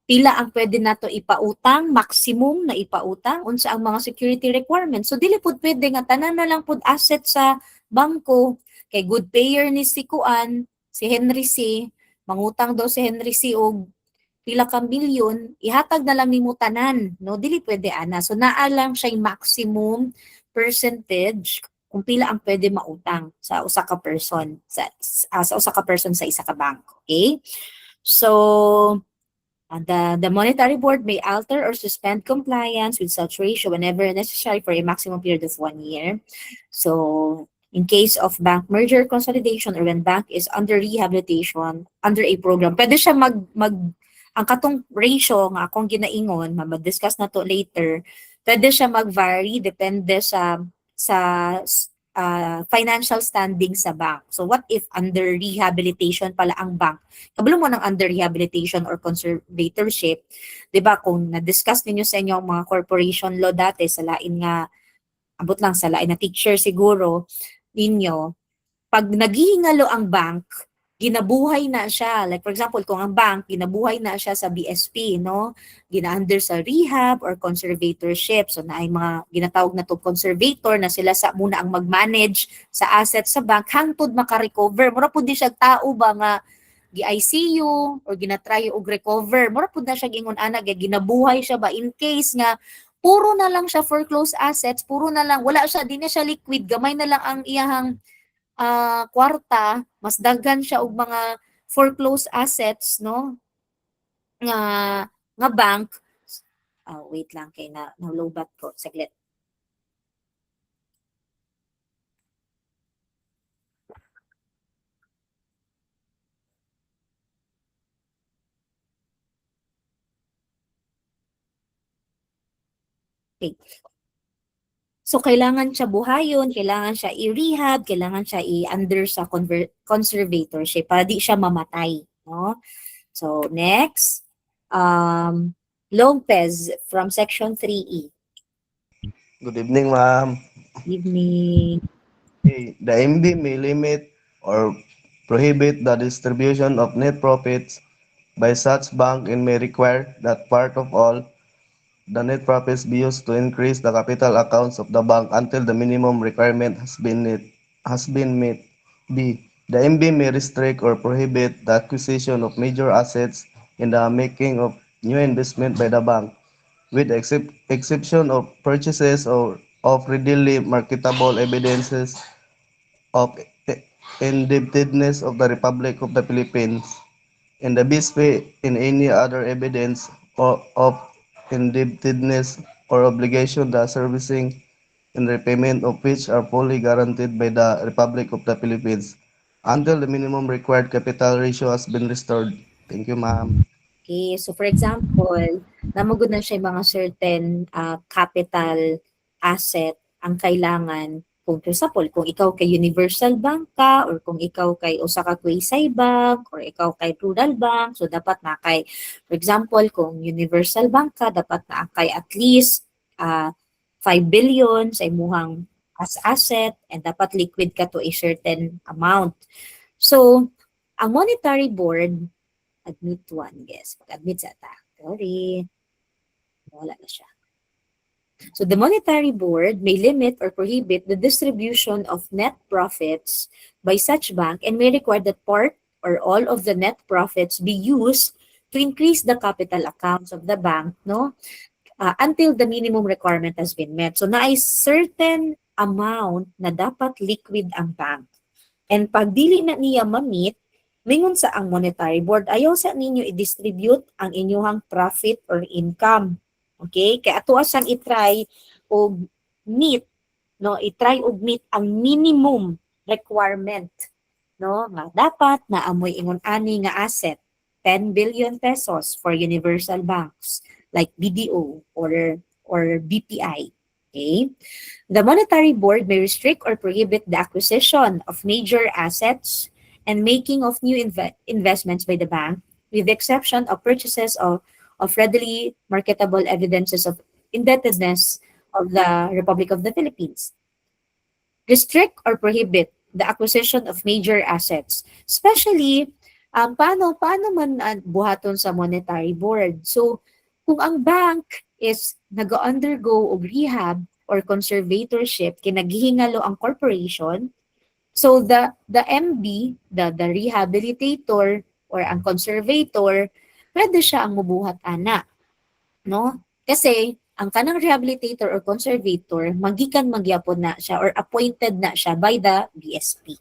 pila ang pwede nato ipautang, maximum na ipautang, unsa ang mga security requirements. So dili pud pwede nga tanan na lang pud asset sa bangko, kay good payer ni si Kuan, si Henry C, mangutang daw si Henry C og pila ka milyon, ihatag na lang nimo tanan, no? Dili pwede ana. So naa lang siya maximum percentage kung pila ang pwede mautang sa usa ka person sa usa ka person sa isa ka bangko. Okay? So the monetary board may alter or suspend compliance with such ratio whenever necessary for a maximum period of 1 year. So, in case of bank merger consolidation or when bank is under rehabilitation under a program, pwede siya ang katong ratio nga akong ginaingon, ma-discuss na to later, pwede siya mag-vary depende sa financial standing sa bank. So what if under rehabilitation pala ang bank? Kabalo mo ng under rehabilitation or conservatorship, 'di ba kung na-discuss ninyo sa inyo ang mga corporation law dati sa lain nga abot lang sa lain na teacher siguro ninyo, pag naghihingalo ang bank, ginabuhay na siya. Like for example, kung ang bank, ginabuhay na siya sa BSP, no? Gina-under sa rehab or conservatorship. So na ay mga ginatawag na to conservator na sila sa muna ang mag-manage sa assets sa bank hangtod maka-recover. Mura pud di siya tao ba nga gi-ICU or ginatry og recover. Mura pud na siya gingon ana ginabuhay siya ba in case nga puro na lang siya foreclosed assets, puro na lang wala siya, di na siya liquid, gamay na lang ang iyahang kwarta, mas daghan siya og mga foreclosed assets, no? Nga bank. Wait lang kay na lobat ko saglit. Okay. So kailangan siya buhayon, kailangan siya i-rehab, kailangan siya i-under sa conservatorship para di siya mamatay, no? So next, Lopez from section 3E. Good evening, ma'am. Evening. The MB may limit or prohibit the distribution of net profits by such bank and may require that part of all the net profits be used to increase the capital accounts of the bank until the minimum requirement has been met. B. The MB may restrict or prohibit the acquisition of major assets in the making of new investment by the bank, with exception of purchases or of readily marketable evidences of indebtedness of the Republic of the Philippines, and the BSP in any other evidence of indebtedness or obligation the servicing and repayment of which are fully guaranteed by the Republic of the Philippines until the minimum required capital ratio has been restored. Thank you, ma'am. Okay, so for example, namugod na siya yung mga certain capital asset ang kailangan. Kung for example, kung ikaw kay Universal Bank ka or kung ikaw kay usa ka Kuisay Bank or ikaw kay Rural Bank, so dapat na kay, for example, kung Universal Bank ka, dapat na kay at least 5 billion sa imuhang as asset and dapat liquid ka to a certain amount. So, ang monetary board admit one, guess. Pag-admit sa ta. Sorry. Wala na siya. So the monetary board may limit or prohibit the distribution of net profits by such bank and may require that part or all of the net profits be used to increase the capital accounts of the bank, no? Until the minimum requirement has been met. So na ay certain amount na dapat liquid ang bank. And pag dili na niya ma-meet, mingon sa ang monetary board, ayaw sa ninyo i-distribute ang inyong profit or income. Okay? Kaya ato asang i-try o meet, no? I-try og meet ang minimum requirement, no? Nga dapat na amoy ingon ani nga asset, 10 billion pesos for universal banks like BDO or BPI. Okay? The monetary board may restrict or prohibit the acquisition of major assets and making of new investments by the bank, with the exception of purchases of readily marketable evidences of indebtedness of the Republic of the Philippines. Restrict or prohibit the acquisition of major assets, especially paano man buhaton sa monetary board. So, kung ang bank is nag-undergo og rehab or conservatorship, kinaghihingalo ang corporation, so the MB, the rehabilitator or ang conservator, pwede siya ang mubuhat ana, no? Kasi ang kanang rehabilitator or conservator magikan magyapon na siya or appointed na siya by the BSP.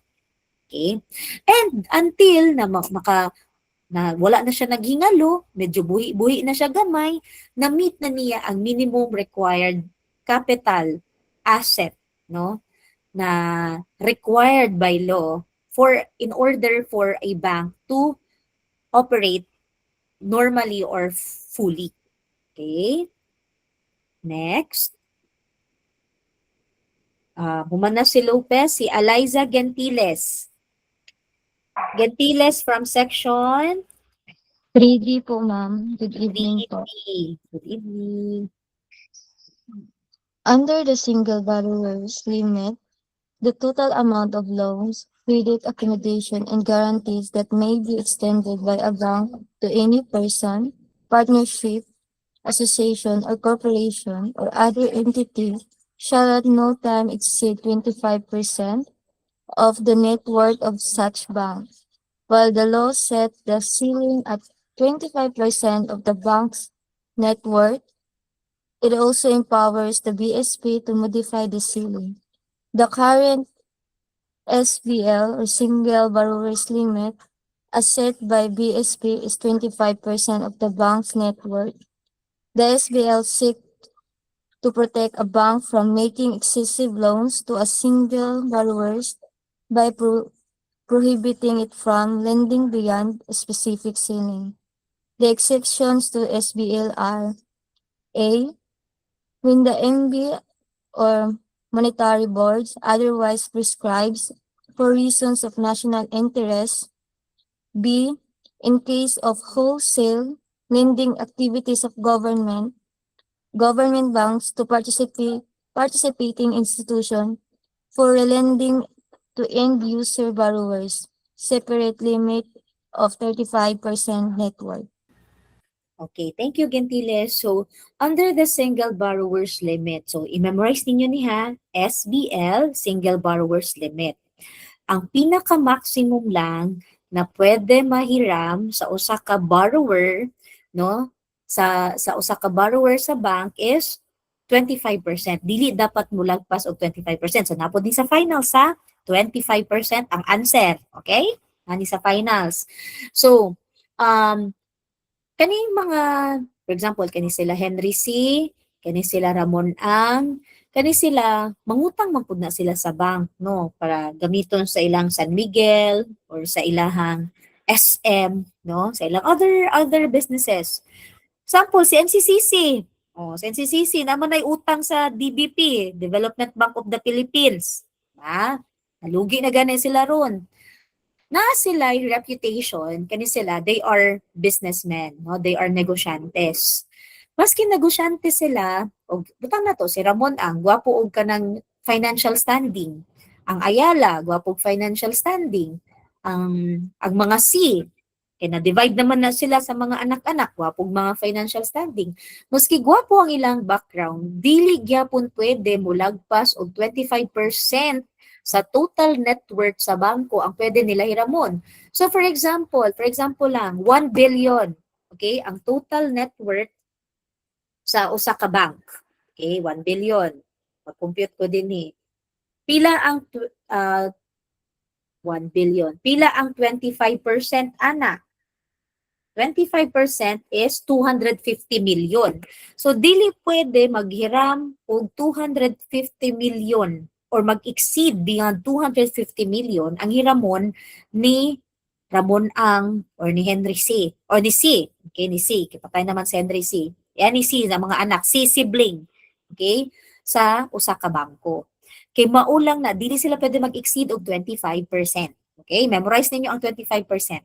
Okay? And until na wala na siya naghingalo, medyo buhi-buhi na siya gamay, na-meet na niya ang minimum required capital asset, no? Na required by law in order for a bank to operate normally or fully. Okay? Next. Humana si Lopez, si Eliza Gentiles. Gentiles from section 3D po, ma'am. Good evening po. 3E. Good evening. Under the single borrower's limit, the total amount of loans, credit accommodation, and guarantees that may be extended by a bank to any person, partnership, association, or corporation, or other entity shall at no time exceed 25% of the net worth of such bank, while the law set the ceiling at 25% of the bank's net worth. It also empowers the BSP to modify the ceiling. The current SBL or single borrower's limit as set by BSP is 25% of the bank's net worth. The SBL seeks to protect a bank from making excessive loans to a single borrower by prohibiting it from lending beyond a specific ceiling. The exceptions to SBL are: A, when the MB or monetary boards otherwise prescribes for reasons of national interest. B. In case of wholesale lending activities of government banks to participating institution for lending to end user borrowers, separate limit of 35% net worth. Okay, thank you, Gentile. So, under the single borrower's limit, so i-memorize ninyo niya, SBL, single borrower's limit. Ang pinaka-maximum lang na pwede mahiram sa usa ka borrower, no? Sa usa ka borrower sa bank is 25%. Dili dapat mo lagpas og 25%. So, napod din sa finals sa 25% ang answer. Okay? Ani sa finals. So, kaning mga, for example, kani sila Henry C, kani sila Ramon Ang, kani sila, mangutang man pud na sila sa bank, no? Para gamiton sa ilang San Miguel or sa ilahang SM, no? Sa ilang other businesses. Example, si NCCC. Oh, si NCCC naman ay utang sa DBP, Development Bank of the Philippines. Nalugi na gani sila ron. Na sila yung reputation, kani sila, they are businessmen, no? They are negosyantes. Maski negosyante sila, og butang na to, si Ramon Ang, gwapo og kanang financial standing. Ang Ayala, gwapo og financial standing. Ang mga C, na-divide naman na sila sa mga anak-anak, gwapo og mga financial standing. Maski gwapo ang ilang background, dili gyapon pwede mulagpas og 25% sa total net worth sa bangko ang pwede nila hiramon. So for example lang, 1 billion, okay, ang total net worth sa usa ka bank. Okay, 1 billion. Mag-compute ko din Pila ang 1 billion. Pila ang 25% ana? 25% is 250 million. So dili pwede maghiram og 250 million or mag-exceed beyond 250 million ang hiramon ni Ramon Ang or ni Henry C. Or ni C. Okay, ni C. Kipatay naman si Henry C. Yan ni C, na mga anak. C sibling. Okay? Sa usa ka bangko. Kay maulang na, dili sila pwede mag-exceed og 25%. Okay? Memorize ninyo ang 25%.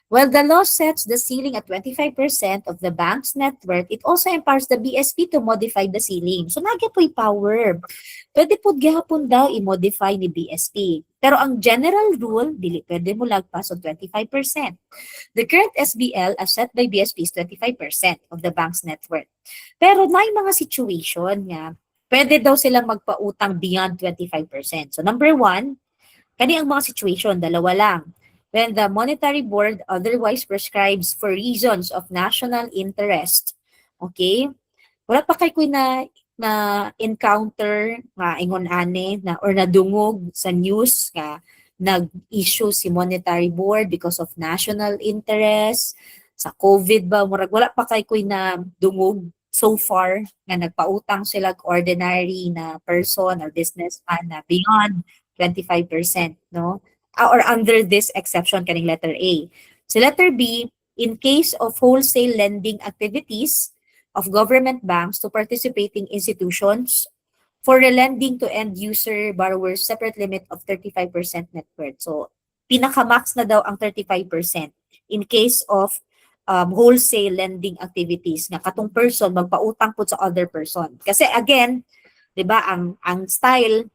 Well, the law sets the ceiling at 25% of the bank's net worth. It also empowers the BSP to modify the ceiling. So, nagyapoy power. Pwede po gihapon daw i-modify ni BSP. Pero ang general rule, dili pwede mo lagpas og 25%. The current SBL as set by BSP is 25% of the bank's net worth. Pero may mga situation nga, pwede daw sila magpautang beyond 25%. So, number 1, kani ang mga situation, dalawa lang. When the Monetary Board otherwise prescribes for reasons of national interest. Okay? Wala pa kay ko na encounter nga ingon ani na or nadungog sa news nga nag-issue si Monetary Board because of national interest sa COVID ba, murag wala pa kay ko na dungog so far nga nagpautang sila ordinary na person or businessman na beyond 25%, no? Or under this exception kaning letter A. So letter B, in case of wholesale lending activities of government banks to participating institutions for lending to end user borrowers, separate limit of 35% net worth. So pinaka-max na daw ang 35% in case of wholesale lending activities nga katong person magpautang pud sa other person. Kasi again, 'di ba, ang style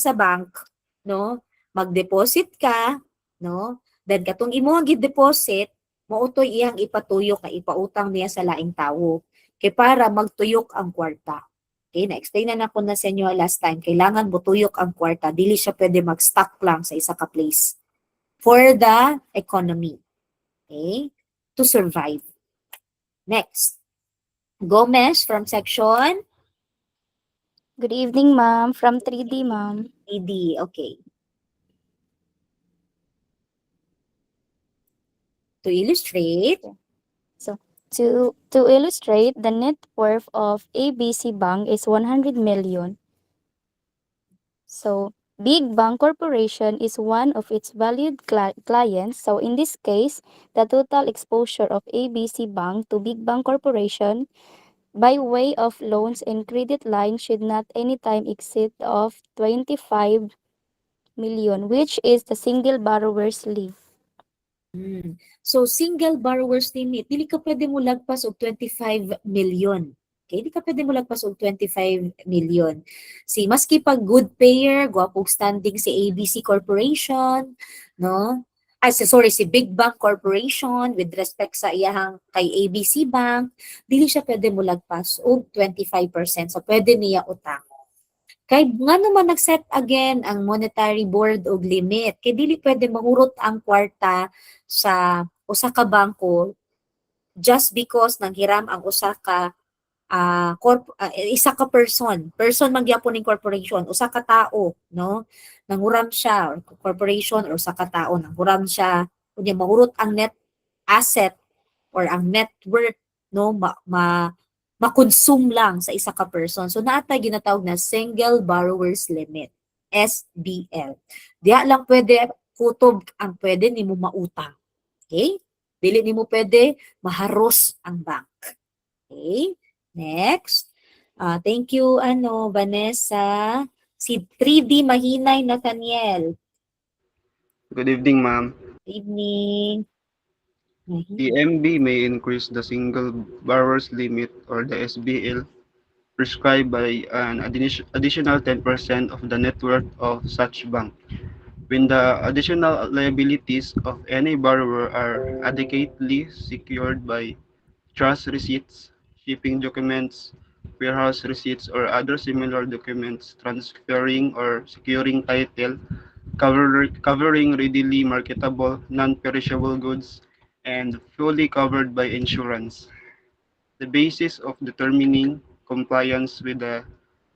sa bank, no? Mag-deposit ka, no? Then katong imong gi-deposit, mautoy iyang ipatuyok na ipautang niya sa laing tawo kay para magtuyok ang kwarta. Okay, na-explain na nako na sa inyo last time, kailangan mo tuyok ang kwarta, dili siya pwede mag-stock lang sa isa ka place for the economy. Okay? To survive. Next. Gomez from section Good evening, ma'am. From 3D, ma'am. 3D. Okay. To illustrate, To illustrate, the net worth of ABC Bank is 100 million. So, Big Bank Corporation is one of its valued clients. So, in this case, the total exposure of ABC Bank to Big Bank Corporation by way of loans and credit lines should not anytime exceed of 25 million, which is the single borrower's limit. So, single borrower's limit, dili ka pwede mo lagpas og 25 million. Okay, di ka pwede mo lagpas og 25 million. Si maski pag good payer, gwapong standing si ABC Corporation, no? Sorry, si Big Bank Corporation with respect sa iyahang kay ABC Bank, dili siya pwede mo lagpas og 25%. So, pwede niya utang. Kay nga naman nag-set again ang monetary board og limit. Kay dili pwede mahurot ang kwarta sa usa ka bangko just because nanghiram ang usa ka isa ka person man gyapon ning corporation, usa ka tao, no? Nanghuram siya or corporation or usa ka tao nanghuram siya unya mahurot ang net asset or ang net worth, no, ma-consume lang sa isa ka person. So naatay ginatawag na single borrower's limit, SBL. Diya lang pwede kutob ang pwede nimo mautang. Okay? Dili nimo pwede maharos ang bank. Okay? Next. Thank you, Vanessa. Si 3D Mahinay Nathaniel. Good evening, ma'am. Good evening. The MB may increase the single borrower's limit or the SBL prescribed by an additional 10% of the net worth of such bank. When the additional liabilities of any borrower are adequately secured by trust receipts, shipping documents, warehouse receipts, or other similar documents transferring or securing title, covering readily marketable, non-perishable goods, and fully covered by insurance. The basis of determining compliance with the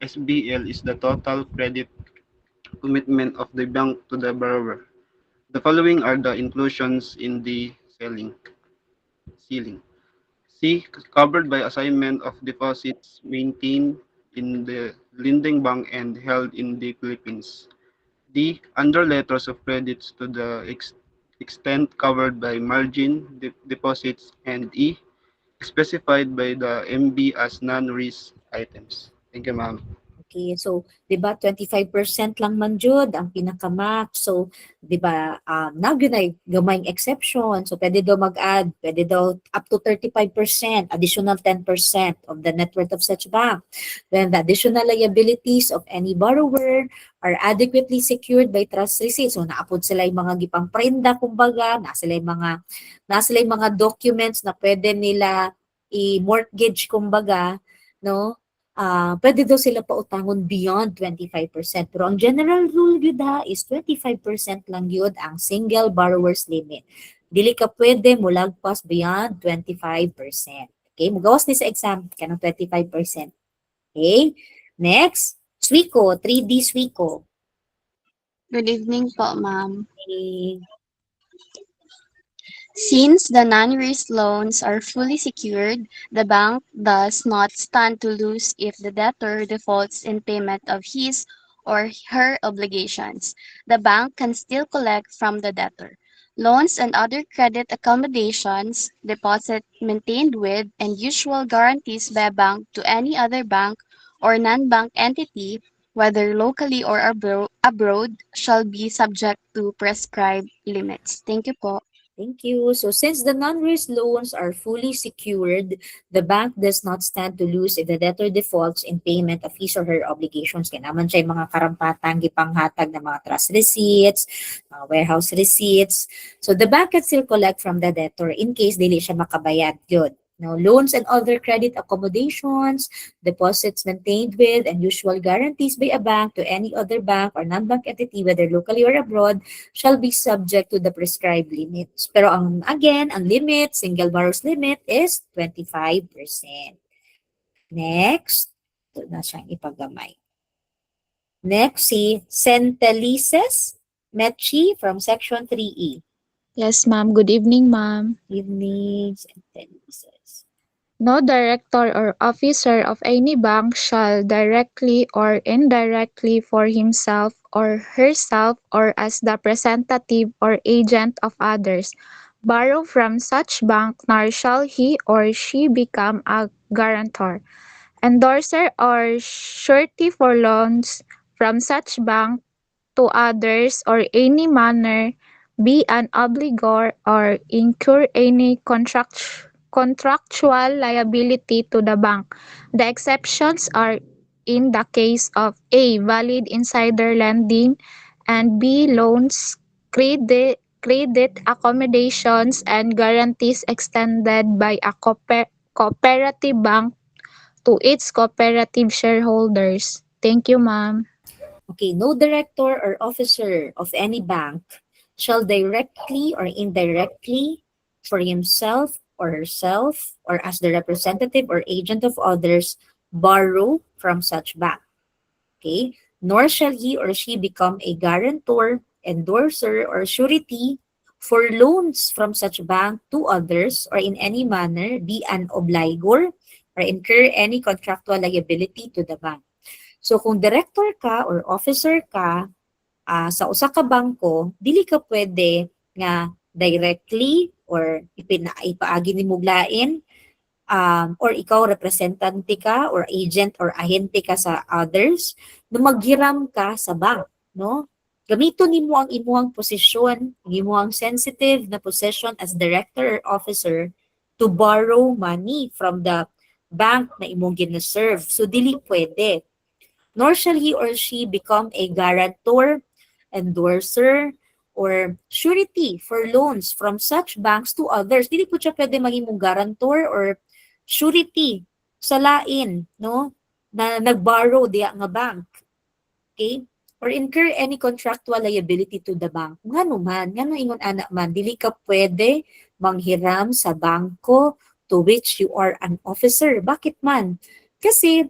SBL is the total credit commitment of the bank to the borrower. The following are the inclusions in the ceiling. C. Covered by assignment of deposits maintained in the lending bank and held in the Philippines. D. Under letters of credits to the extent covered by margin deposits. And E. Specified by the MB as non-risk items. Thank you, ma'am. Okay, so 'di ba 25% lang man jud ang pinaka-max. So 'di ba now gyud gamayng exception. So pwede daw mag-add, pwede daw up to 35%, additional 10% of the net worth of such bank. When the additional liabilities of any borrower are adequately secured by trust receipts. So naapod sila yung mga gipang prenda kumbaga, na sila yung mga documents na pwede nila i-mortgage kumbaga, no? Pwede daw sila pautangon beyond 25%. Pero ang general rule yun is 25% lang yun ang single borrower's limit. Dili ka pwede mulagpas beyond 25%. Okay, mugawas ni sa exam ka ng 25%. Okay, next, Swico, 3D Swico. Good evening po, ma'am. Okay. Since the non-risk loans are fully secured, the bank does not stand to lose if the debtor defaults in payment of his or her obligations. The bank can still collect from the debtor. Loans and other credit accommodations, deposit maintained with, and usual guarantees by a bank to any other bank or non-bank entity, whether locally or abroad, shall be subject to prescribed limits. Thank you po. Thank you. So since the non-risk loans are fully secured, the bank does not stand to lose if the debtor defaults in payment of his or her obligations. Kaya naman siya yung mga karampatang gipanghatag ng mga trust receipts, warehouse receipts. So the bank can still collect from the debtor in case dili siya makabayad yun. Now, loans and other credit accommodations, deposits maintained with, and usual guarantees by a bank to any other bank or non-bank entity, whether locally or abroad, shall be subject to the prescribed limits. Pero again, ang limit, single borrower's limit is 25%. Next, ito na siyang ipagamay. Next, si Centelises Mechi from Section 3E. Yes, ma'am. Good evening, ma'am. Evening, Centelises. No director or officer of any bank shall directly or indirectly for himself or herself or as the representative or agent of others borrow from such bank, nor shall he or she become a guarantor, endorser, or surety for loans from such bank to others or any manner be an obligor or incur any contractual liability to the bank. The exceptions are in the case of A. Valid insider lending and B. Loans, credit accommodations, and guarantees extended by a cooperative bank to its cooperative shareholders. Thank you, ma'am. Okay, no director or officer of any bank shall directly or indirectly for himself or herself or as the representative or agent of others borrow from such bank. Okay? Nor shall he or she become a guarantor, endorser, or surety for loans from such bank to others or in any manner be an obligor or incur any contractual liability to the bank. So kung director ka or officer ka sa usa ka bangko, dili ka pwede nga directly or ipaagi ni muglain or ikaw representante ka or agent or ahente ka sa others na maghiram ka sa bank, no? Gamiton nimo ang imuhang posisyon, ang imuhang sensitive na position as director or officer to borrow money from the bank na imong gina-serve. So dili pwede. Nor shall he or she become a guarantor, endorser, or surety for loans from such banks to others. Dili po siya pwede maging mong guarantor or surety sa lain, no? Na nag-borrow diya nga bank. Okay? Or incur any contractual liability to the bank. Ngano man, ngano ingon anak man, dili ka pwede manghiram sa bangko to which you are an officer. Bakit man? Kasi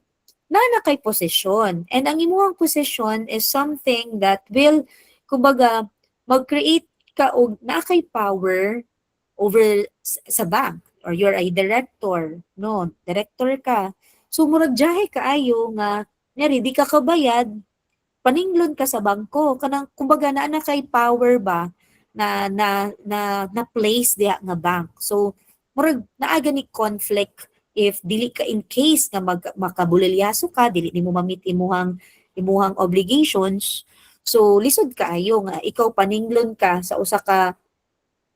na kay posisyon. And ang imuhang posisyon is something that will, kumbaga, mag-create ka og na kay power over sa bank or you're a director, no? Director ka. So, murag jahe kaayo nga, nyari, di ka kabayad, paninglon ka sa bangko. Kanang, kumbaga, na kay power ba na place diya nga bank. So, murag, naaga ni conflict if dili ka in case nga makabulilyaso ka, dili nimo mamit imuhang obligations, so lisod kaayo nga ikaw paninglon ka sa usa ka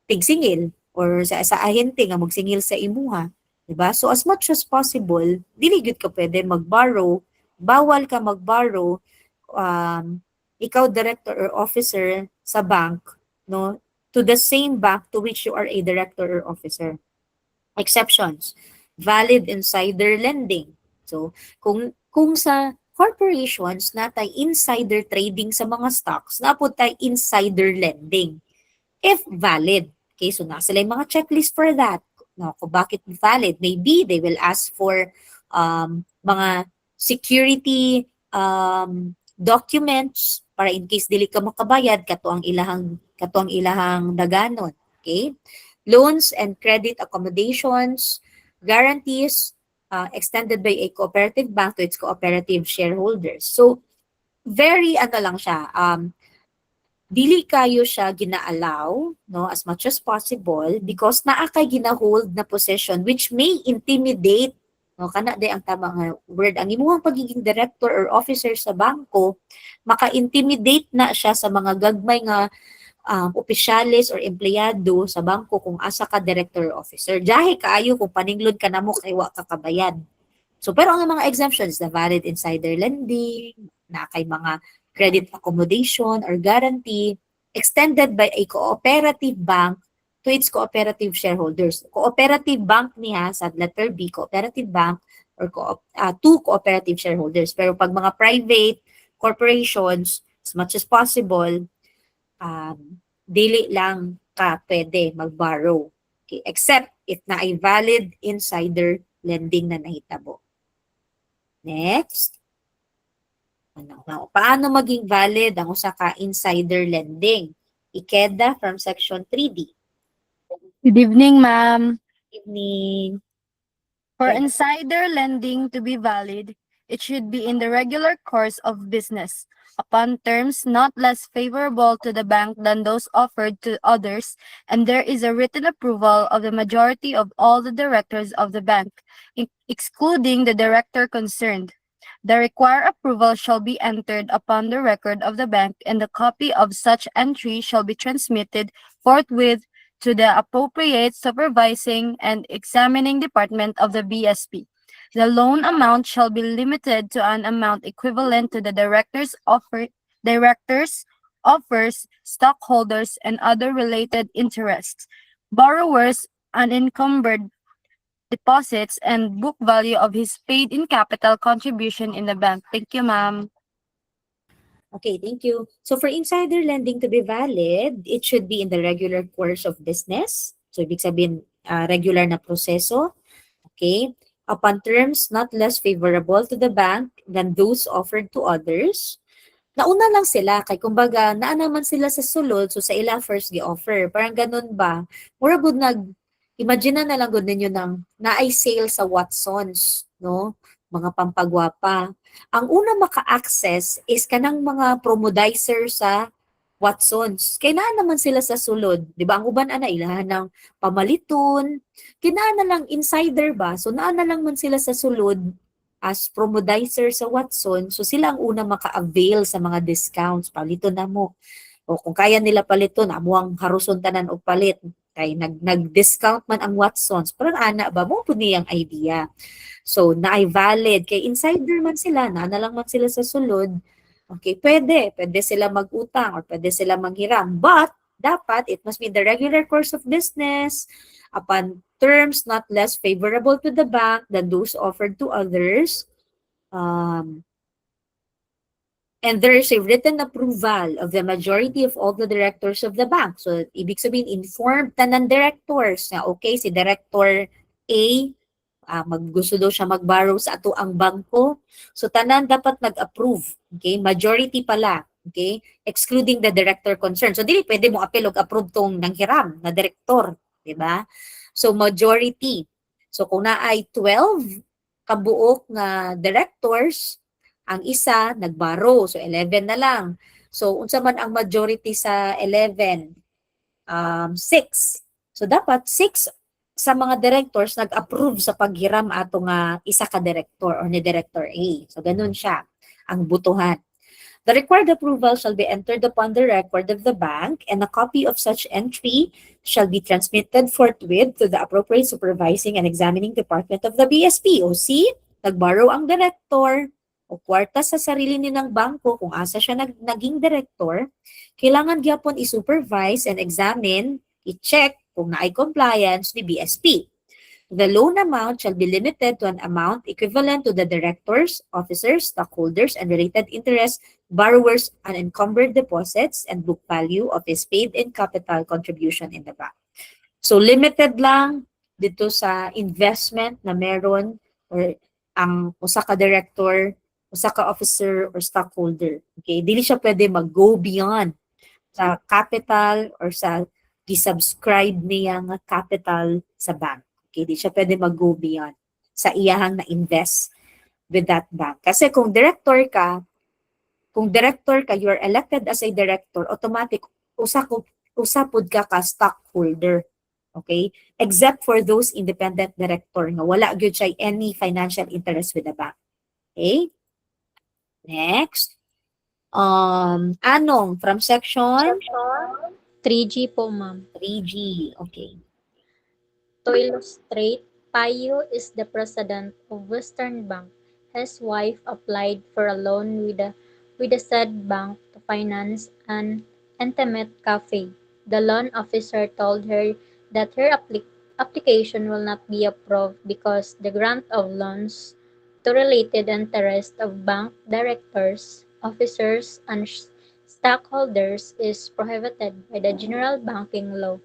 tigsingil or sa ahente nga magsingil sa imuha, di ba? So as much as possible, dili gyud ka pwede mag-borrow, bawal ka mag-borrow ikaw director or officer sa bank, no, to the same bank to which you are a director or officer. Exceptions: valid insider lending. So, kung sa corporations natay insider trading sa mga stocks, napod tay insider lending. If valid. Okay, so nasa sila yung mga checklist for that. No, kung bakit valid, maybe they will ask for mga security documents para in case dili ka makabayad kato ang ilahang daganon. Okay? Loans and credit accommodations, guarantees extended by a cooperative bank to its cooperative shareholders. So, very lang siya. Dili kayo siya gina-allow, no, as much as possible because naa kay gina-hold na possession which may intimidate, no, kana day ang tama nga word, ang imuhang pagiging director or officer sa bangko, maka-intimidate na siya sa mga gagmay nga opisyalis or empleyado sa bangko kung asa ka director or officer. Jahe kaayo kung paninglod ka namo kay wa ka kabayad. So pero ang mga exemptions, the valid insider lending, na kay mga credit accommodation or guarantee extended by a cooperative bank to its cooperative shareholders. Cooperative bank niya sa letter B, cooperative bank or to cooperative shareholders. Pero pag mga private corporations, as much as possible, dili lang ka pwede mag-borrow. Okay, except if na ay valid insider lending na nahitabo. Next. Paano maging valid ang usa ka insider lending? Ikeda from section 3D. Good evening, ma'am. Evening. For insider lending to be valid, it should be in the regular course of business, upon terms not less favorable to the bank than those offered to others, and there is a written approval of the majority of all the directors of the bank, excluding the director concerned. The required approval shall be entered upon the record of the bank, and the copy of such entry shall be transmitted forthwith to the appropriate supervising and examining department of the BSP. The loan amount shall be limited to an amount equivalent to the directors, offers, stockholders, and other related interests, borrowers, unencumbered deposits, and book value of his paid-in capital contribution in the bank. Thank you, ma'am. Okay, thank you. So for insider lending to be valid, it should be in the regular course of business. So ibig sabihin, regular na proseso. Okay? Upon terms not less favorable to the bank than those offered to others. Nauna lang sila, kay kumbaga, naa naman sila sa sulod, so sa ila first gi-offer. Parang ganun ba? Mura gud imagine na lang gud ninyo ng naay sale sa Watsons, no? Mga pampagwapa. Ang una maka-access is kanang mga promodizer sa Watsons. Kailangan naman sila sa sulod. Di ba? Ang uban ana ilahan ng pamaliton. Kinaan na lang insider ba? So naa na lang man sila sa sulod as promodizer sa Watson. So sila ang una maka-avail sa mga discounts. Palito na mo. O kung kaya nila paliton, amo ang haruson tanan og palit. Kay nag-discount man ang Watsons. Parang ana ba mo pud niyang idea. So naay valid kay insider man sila, na lang man sila sa sulod. Okay, pwede sila mag-utang or pwede sila manghiram. But dapat it must be the regular course of business upon terms not less favorable to the bank than those offered to others. And there is a written approval of the majority of all the directors of the bank. So, ibig sabihin, informed tanan directors na okay, si Director A, gusto daw siya mag-borrow sa ato ang bangko. So, tanan dapat nag-approve. Okay? Majority pala. Okay? Excluding the director concerned. So, dili pwede mo appeal og approve tong nanghiram na director. Diba? So, majority. So, kung na ay 12 kabuok na directors, ang isa nag-borrow. So, 11 na lang. So, unsa man ang majority sa 11? 6. So, dapat 6 sa mga directors nag-approve sa paghiram ato nga isa ka director or ni Director A. So, ganun siya ang butuhan. The required approval shall be entered upon the record of the bank, and a copy of such entry shall be transmitted forthwith to the appropriate supervising and examining department of the BSP. O see, nag-borrow ang director o kwarta sa sarili nilang bangko kung asa siya naging director, kailangan gyapon i-supervise and examine, i-check kung naay compliance ni BSP. The loan amount shall be limited to an amount equivalent to the directors, officers, stockholders, and related interests, borrowers, unencumbered deposits, and book value of his paid-in capital contribution in the bank. So limited lang dito sa investment na meron or ang usa ka director, usa ka officer, or stockholder. Okay? Dili siya pwede mag-go beyond sa capital or sa gi-subscribe niya nga capital sa bank. Okay? Di siya pwede mag-go beyond sa iyahang na-invest with that bank. Kasi kung director ka, you're elected as a director, automatic, usapod ka stockholder. Okay? Except for those independent director nga wala gyud siya any financial interest with the bank. Okay? Next. Anong from section 3G po, ma'am. 3G. Okay. To illustrate, Payo is the president of Western Bank. His wife applied for a loan with the said bank to finance an intimate cafe. The loan officer told her that her application will not be approved because the grant of loans to related interests of bank directors, officers, and stockholders is prohibited by the general banking law.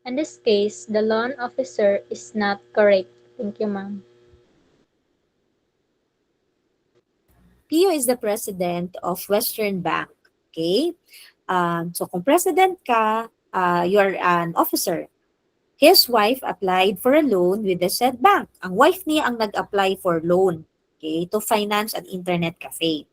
In this case, the loan officer is not correct. Thank you, ma'am. Pio is the president of Western Bank. Okay? So kung president ka, you're an officer. His wife applied for a loan with the said bank. Ang wife niya ang nag-apply for loan, okay, to finance an internet cafe.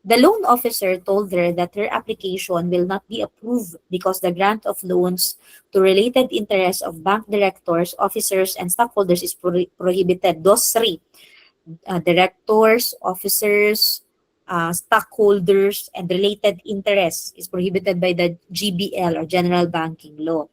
The loan officer told her that her application will not be approved because the grant of loans to related interests of bank directors, officers, and stockholders is prohibited. Those three, directors, officers, stockholders, and related interests is prohibited by the GBL or General Banking Law.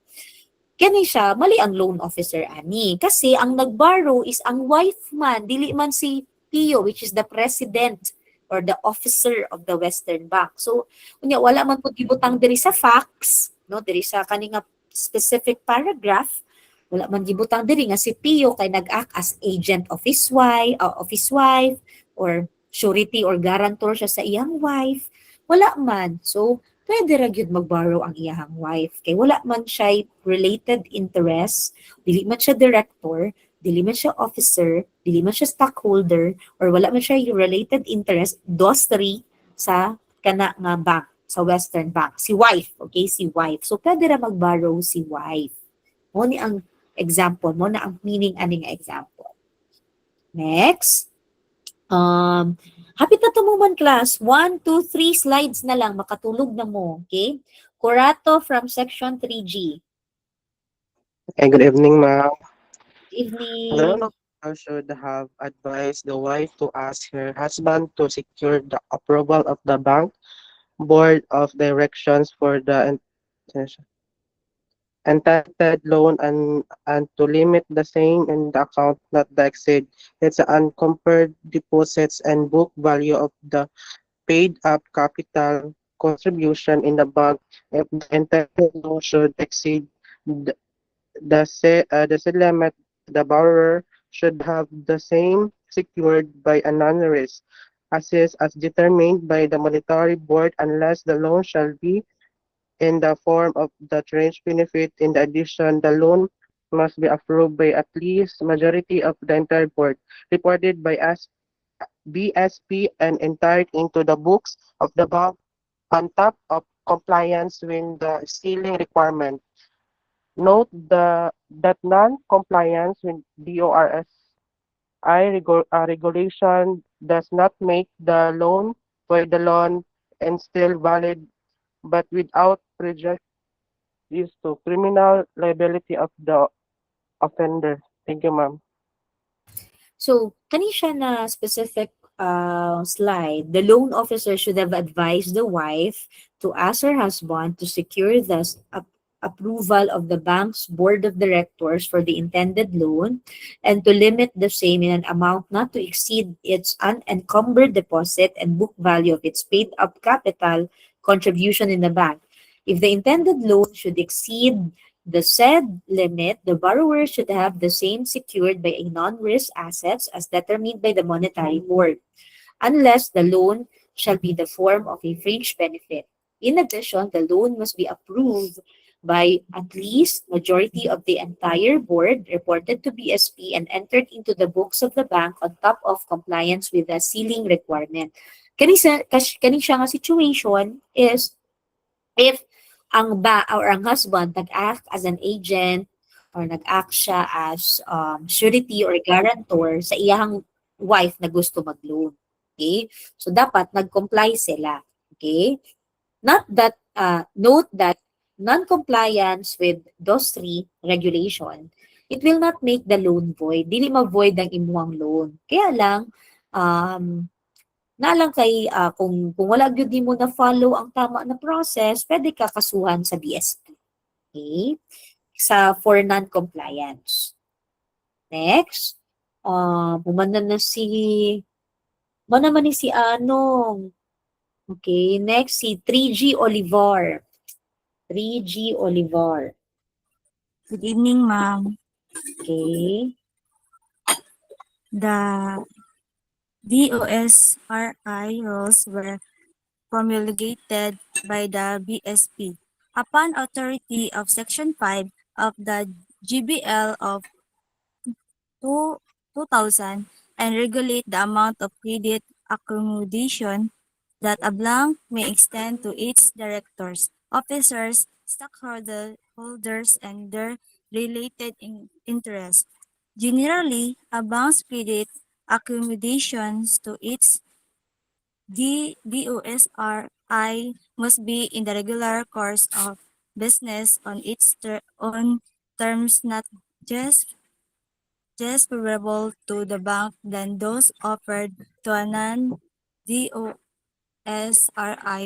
Kani siya, mali ang loan officer ani. Kasi ang nagborrow is ang wife man, dili man si Pio, which is the president or the officer of the Western Bank. So, unya wala man pud gibutang diri sa facts, no, diri sa kaninga specific paragraph, wala man gibutang diri nga si Pio kay nag-act as agent of his wife or surety or guarantor siya sa iyang wife. Wala man. So, pwede ra gyud mag-borrow ang iyang wife kay wala man siya related interest, dili man siya director, dili man siya officer, dili man siya stockholder, or wala man siya related interest, those three sa kana nga bank, sa Western Bank. Si wife, okay? Si wife. So, pwede ra mag-borrow si wife. Mo ni ang example, mo na ang meaning ani nga example. Next. Hapit na to mo man class. 1, 2, 3 slides na lang. Makatulog na mo. Okay? Corato from section 3G. Hey, good evening, ma'am. Evening. The loan officer should have advised the wife to ask her husband to secure the approval of the bank board of directions for the entitled loan and to limit the same in the account not to exceed its unencumbered deposits and book value of the paid up capital contribution in the bank if the entitled loan should exceed the said limit. The borrower should have the same secured by a non-risk assets as determined by the monetary board unless the loan shall be in the form of the tranche benefit. In addition, the loan must be approved by at least majority of the entire board, reported by BSP, and entered into the books of the bank on top of compliance with the sealing requirement. Note that non-compliance with regulation does not make the loan void the loan and still valid, but without prejudice to criminal liability of the offender. Thank you, ma'am. So, kani siya na specific slide, the loan officer should have advised the wife to ask her husband to secure the approval of the bank's board of directors for the intended loan and to limit the same in an amount not to exceed its unencumbered deposit and book value of its paid up capital contribution in the bank. If the intended loan should exceed the said limit, the borrower should have the same secured by a non-risk assets as determined by the monetary board, unless the loan shall be the form of a fringe benefit. In addition, the loan must be approved by at least majority of the entire board, reported to BSP, and entered into the books of the bank on top of compliance with the sealing requirement. Kani siya nga situation is if ang husband nag-act as an agent or nag-act siya as surety or guarantor sa iyang wife na gusto mag-loan. Okay? So dapat nag-comply sila. Okay? Note that non-compliance with those three regulation, it will not make the loan void. Dili ma-void ang imuhang loan. Kaya lang, kung wala gyud mo na follow ang tama na process, pwede ka kasuhan sa BSP. Okay? For non-compliance. Next, pumanan na si Anong. Okay, next si 3G Olivar. 3G Olivar. Good evening, ma'am. Okay. The DOSRI rules were promulgated by the BSP upon authority of Section 5 of the GBL of 2000 and regulate the amount of credit accommodation that a bank may extend to its directors, officers, stockholders, and their related interests. Generally, a bank's credit accommodations to its The DOSRI must be in the regular course of business on its own terms, not just favorable to the bank than those offered to a non-DOSRI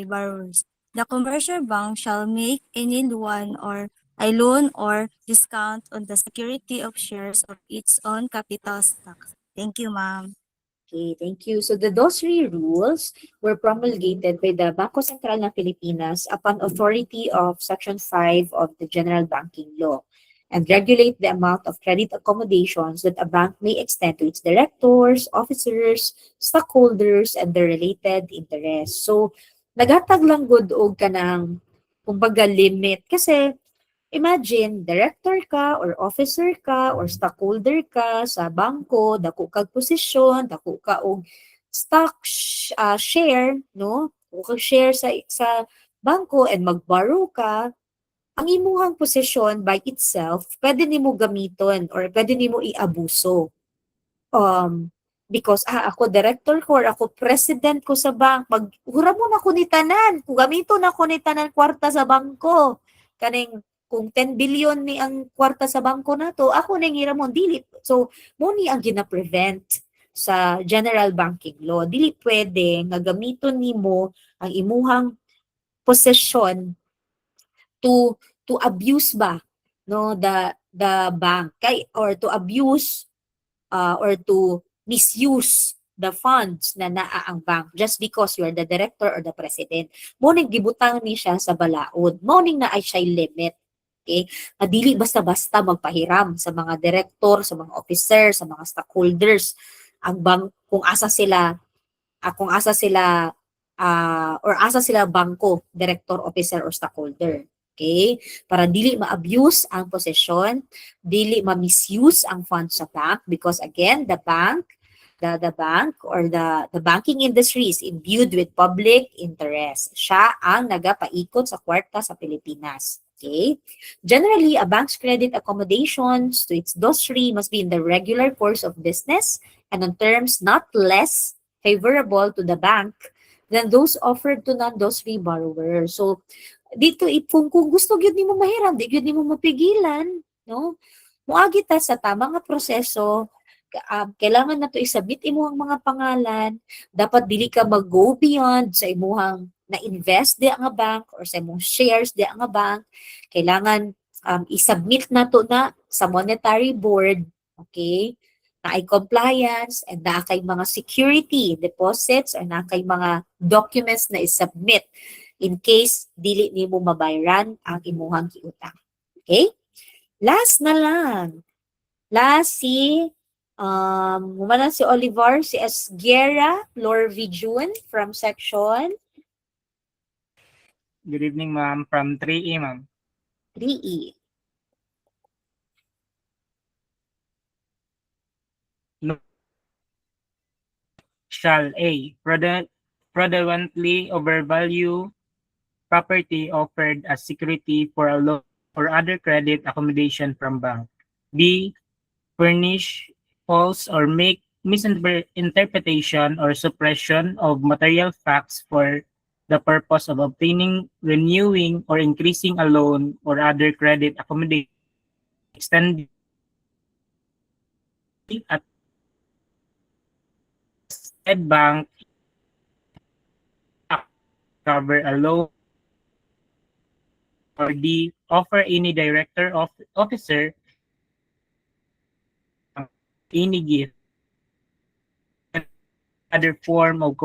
borrowers. The commercial bank shall make any loan or discount on the security of shares of its own capital stock. Thank you, ma'am. Okay, thank you. So the DOSRI rules were promulgated by the Bangko Sentral ng Pilipinas upon authority of Section 5 of the General Banking Law and regulate the amount of credit accommodations that a bank may extend to its directors, officers, stockholders, and their related interests. So, naghatag lang gud og kanang kumbaga limit kasi imagine, director ka or officer ka or stockholder ka sa bangko, dako kag posisyon, dako ka og stock share, no? Dako kag share sa bangko and mag-borrow ka, ang imuhang posisyon by itself, pwede nimo gamiton or pwede nimo iabuso. Because ako director ko or ako president ko sa bank, maghuramon ako ni tanan, kung gamiton ako ni tanan kwarta sa bangko. Kaning kung 10 billion ni ang kwarta sa bangko nato, ako ning hiramon dili. So mo ni ang gina-prevent sa general banking law. Dili pwede nga gamiton nimo ang imuhang posisyon to abuse ba no the bank or to abuse or to misuse the funds na naa ang bank just because you are the director or the president. Mo ning gibutang ni siya sa balaod. Mo ning naay siya limit. Okay? Dili basta-basta magpahiram sa mga director, sa mga officer, sa mga stockholders ang bank kung asa sila or asa sila bangko, director, officer or stockholder. Okay? Para dili ma-abuse ang posisyon, dili ma-misuse ang funds sa bank because again, the bank or the banking industry is imbued with public interest. Siya ang nagapaikot sa kwarta sa Pilipinas. Okay? Generally, a bank's credit accommodations to its DOSRI must be in the regular course of business and on terms not less favorable to the bank than those offered to non-DOSRI borrowers. So, dito kung gusto gyud nimo mahiram, di gyud nimo mapigilan, no? Moagi ta sa tamang nga proseso, kailangan na to isubmit imuhang mga pangalan, dapat dili ka mag-go beyond sa imuhang na-invest di nga bank or sa imong shares di nga bank. Kailangan isubmit na to na sa monetary board, okay? Na ay compliance and na kay mga security deposits or na kay mga documents na isubmit in case dili nimo mabayaran ang imuhang giutang. Okay? Last na lang. Si Oliver, si Esguera Lorvijun from section Good evening, ma'am. From 3E, ma'am. 3E. Shall A. Fraudulently overvalue property offered as security for a loan or other credit accommodation from bank. B. Furnish false or make misinterpretation or suppression of material facts for the purpose of obtaining, renewing, or increasing a loan or other credit accommodation extending at said bank cover a loan or D. Offer any director of officer any gift other form of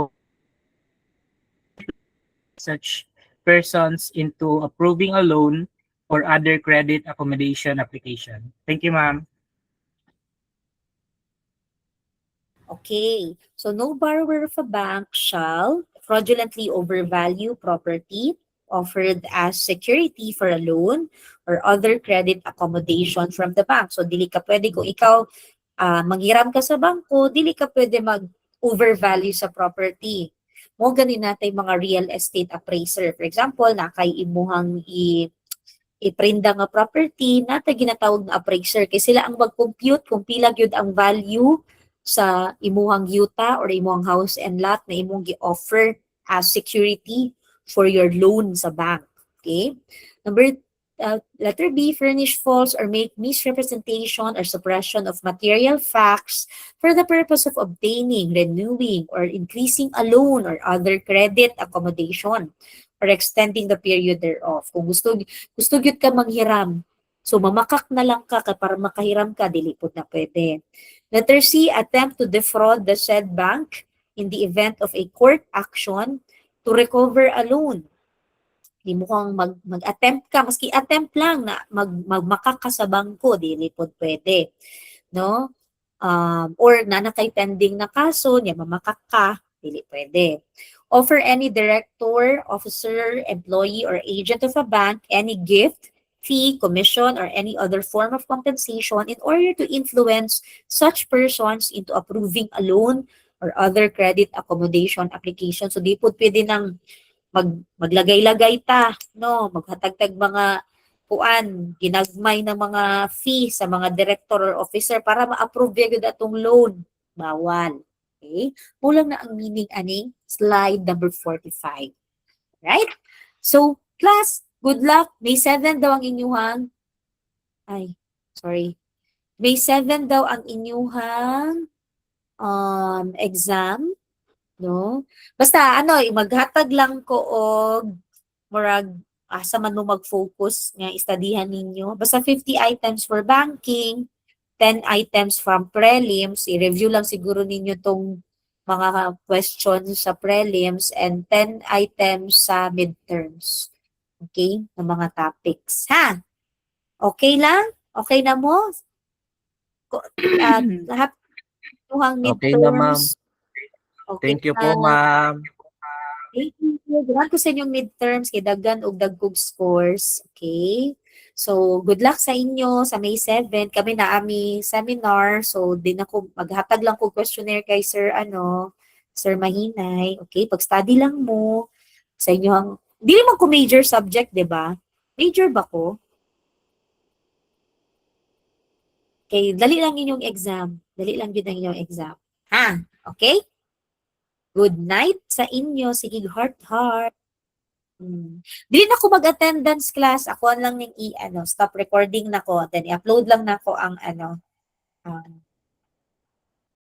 such persons into approving a loan or other credit accommodation application. Thank you, ma'am. Okay. So no borrower of a bank shall fraudulently overvalue property offered as security for a loan or other credit accommodation from the bank. So dili ka pwede kung ikaw manghiram ka sa bangko, dili ka pwede mag-overvalue sa property. Mo ganin natin mga real estate appraiser. For example, na kay imuhang iprinda nga property, nata ginatawag na appraiser kay sila ang mag-compute kung pila gyud ang value sa imuhang yuta or imuhang house and lot na imong gi-offer as security for your loan sa bank. Okay? Letter B, furnish false or make misrepresentation or suppression of material facts for the purpose of obtaining, renewing, or increasing a loan or other credit accommodation or extending the period thereof. Kung gusto gyud ka manghiram, so mamakak na lang ka para makahiram ka, dili pud na pwede. Letter C, attempt to defraud the said bank in the event of a court action to recover a loan. Di mo kang mag-attempt ka, maski attempt lang na magmakak ka sa bangko, dili pod pwede. No? Or nanakay pending na kaso, niya mamakak ka, dili pwede. Offer any director, officer, employee, or agent of a bank any gift, fee, commission, or any other form of compensation in order to influence such persons into approving a loan or other credit accommodation application. So di po pwede nang maglagay-lagay ta, no, maghatagtag mga ginagmay ng mga fee sa mga director or officer para ma-approve yun atong loan. Bawal. Okay? Mulang na ang meaning aning slide number 45. Right? So, class, good luck. May 7 daw ang inyuhang May 7 daw ang inyuhang exam. No? Basta maghatag lang ko og murag asa man mo mag-focus nga istudihan ninyo. Basta 50 items for banking, 10 items from prelims, i-review lang siguro ninyo tong mga questions sa prelims and 10 items sa midterms. Okay? Ng mga topics. Ha? Okay lang? Okay na mo? Lahat ng midterms. Okay na, ma'am. Okay Thank you na. po, ma'am. Thank you. Grabe ko sa inyong midterms, kay daghan og dagkog scores. Okay? So, good luck sa inyo sa May 7. Kami na ami seminar. So, din ako maghatag lang ko questionnaire kay Sir Sir Mahinay. Okay? Pag-study lang mo sa inyo dili man ko major subject, 'di ba? Major ba ko? Okay, dali lang inyong exam. Dali lang yun ang inyong exam. Ha? Okay? Good night sa inyo. Sige, heart. Dili na ko mag-attendance class. Ako lang yung stop recording na ko. Then i-upload lang na ko ang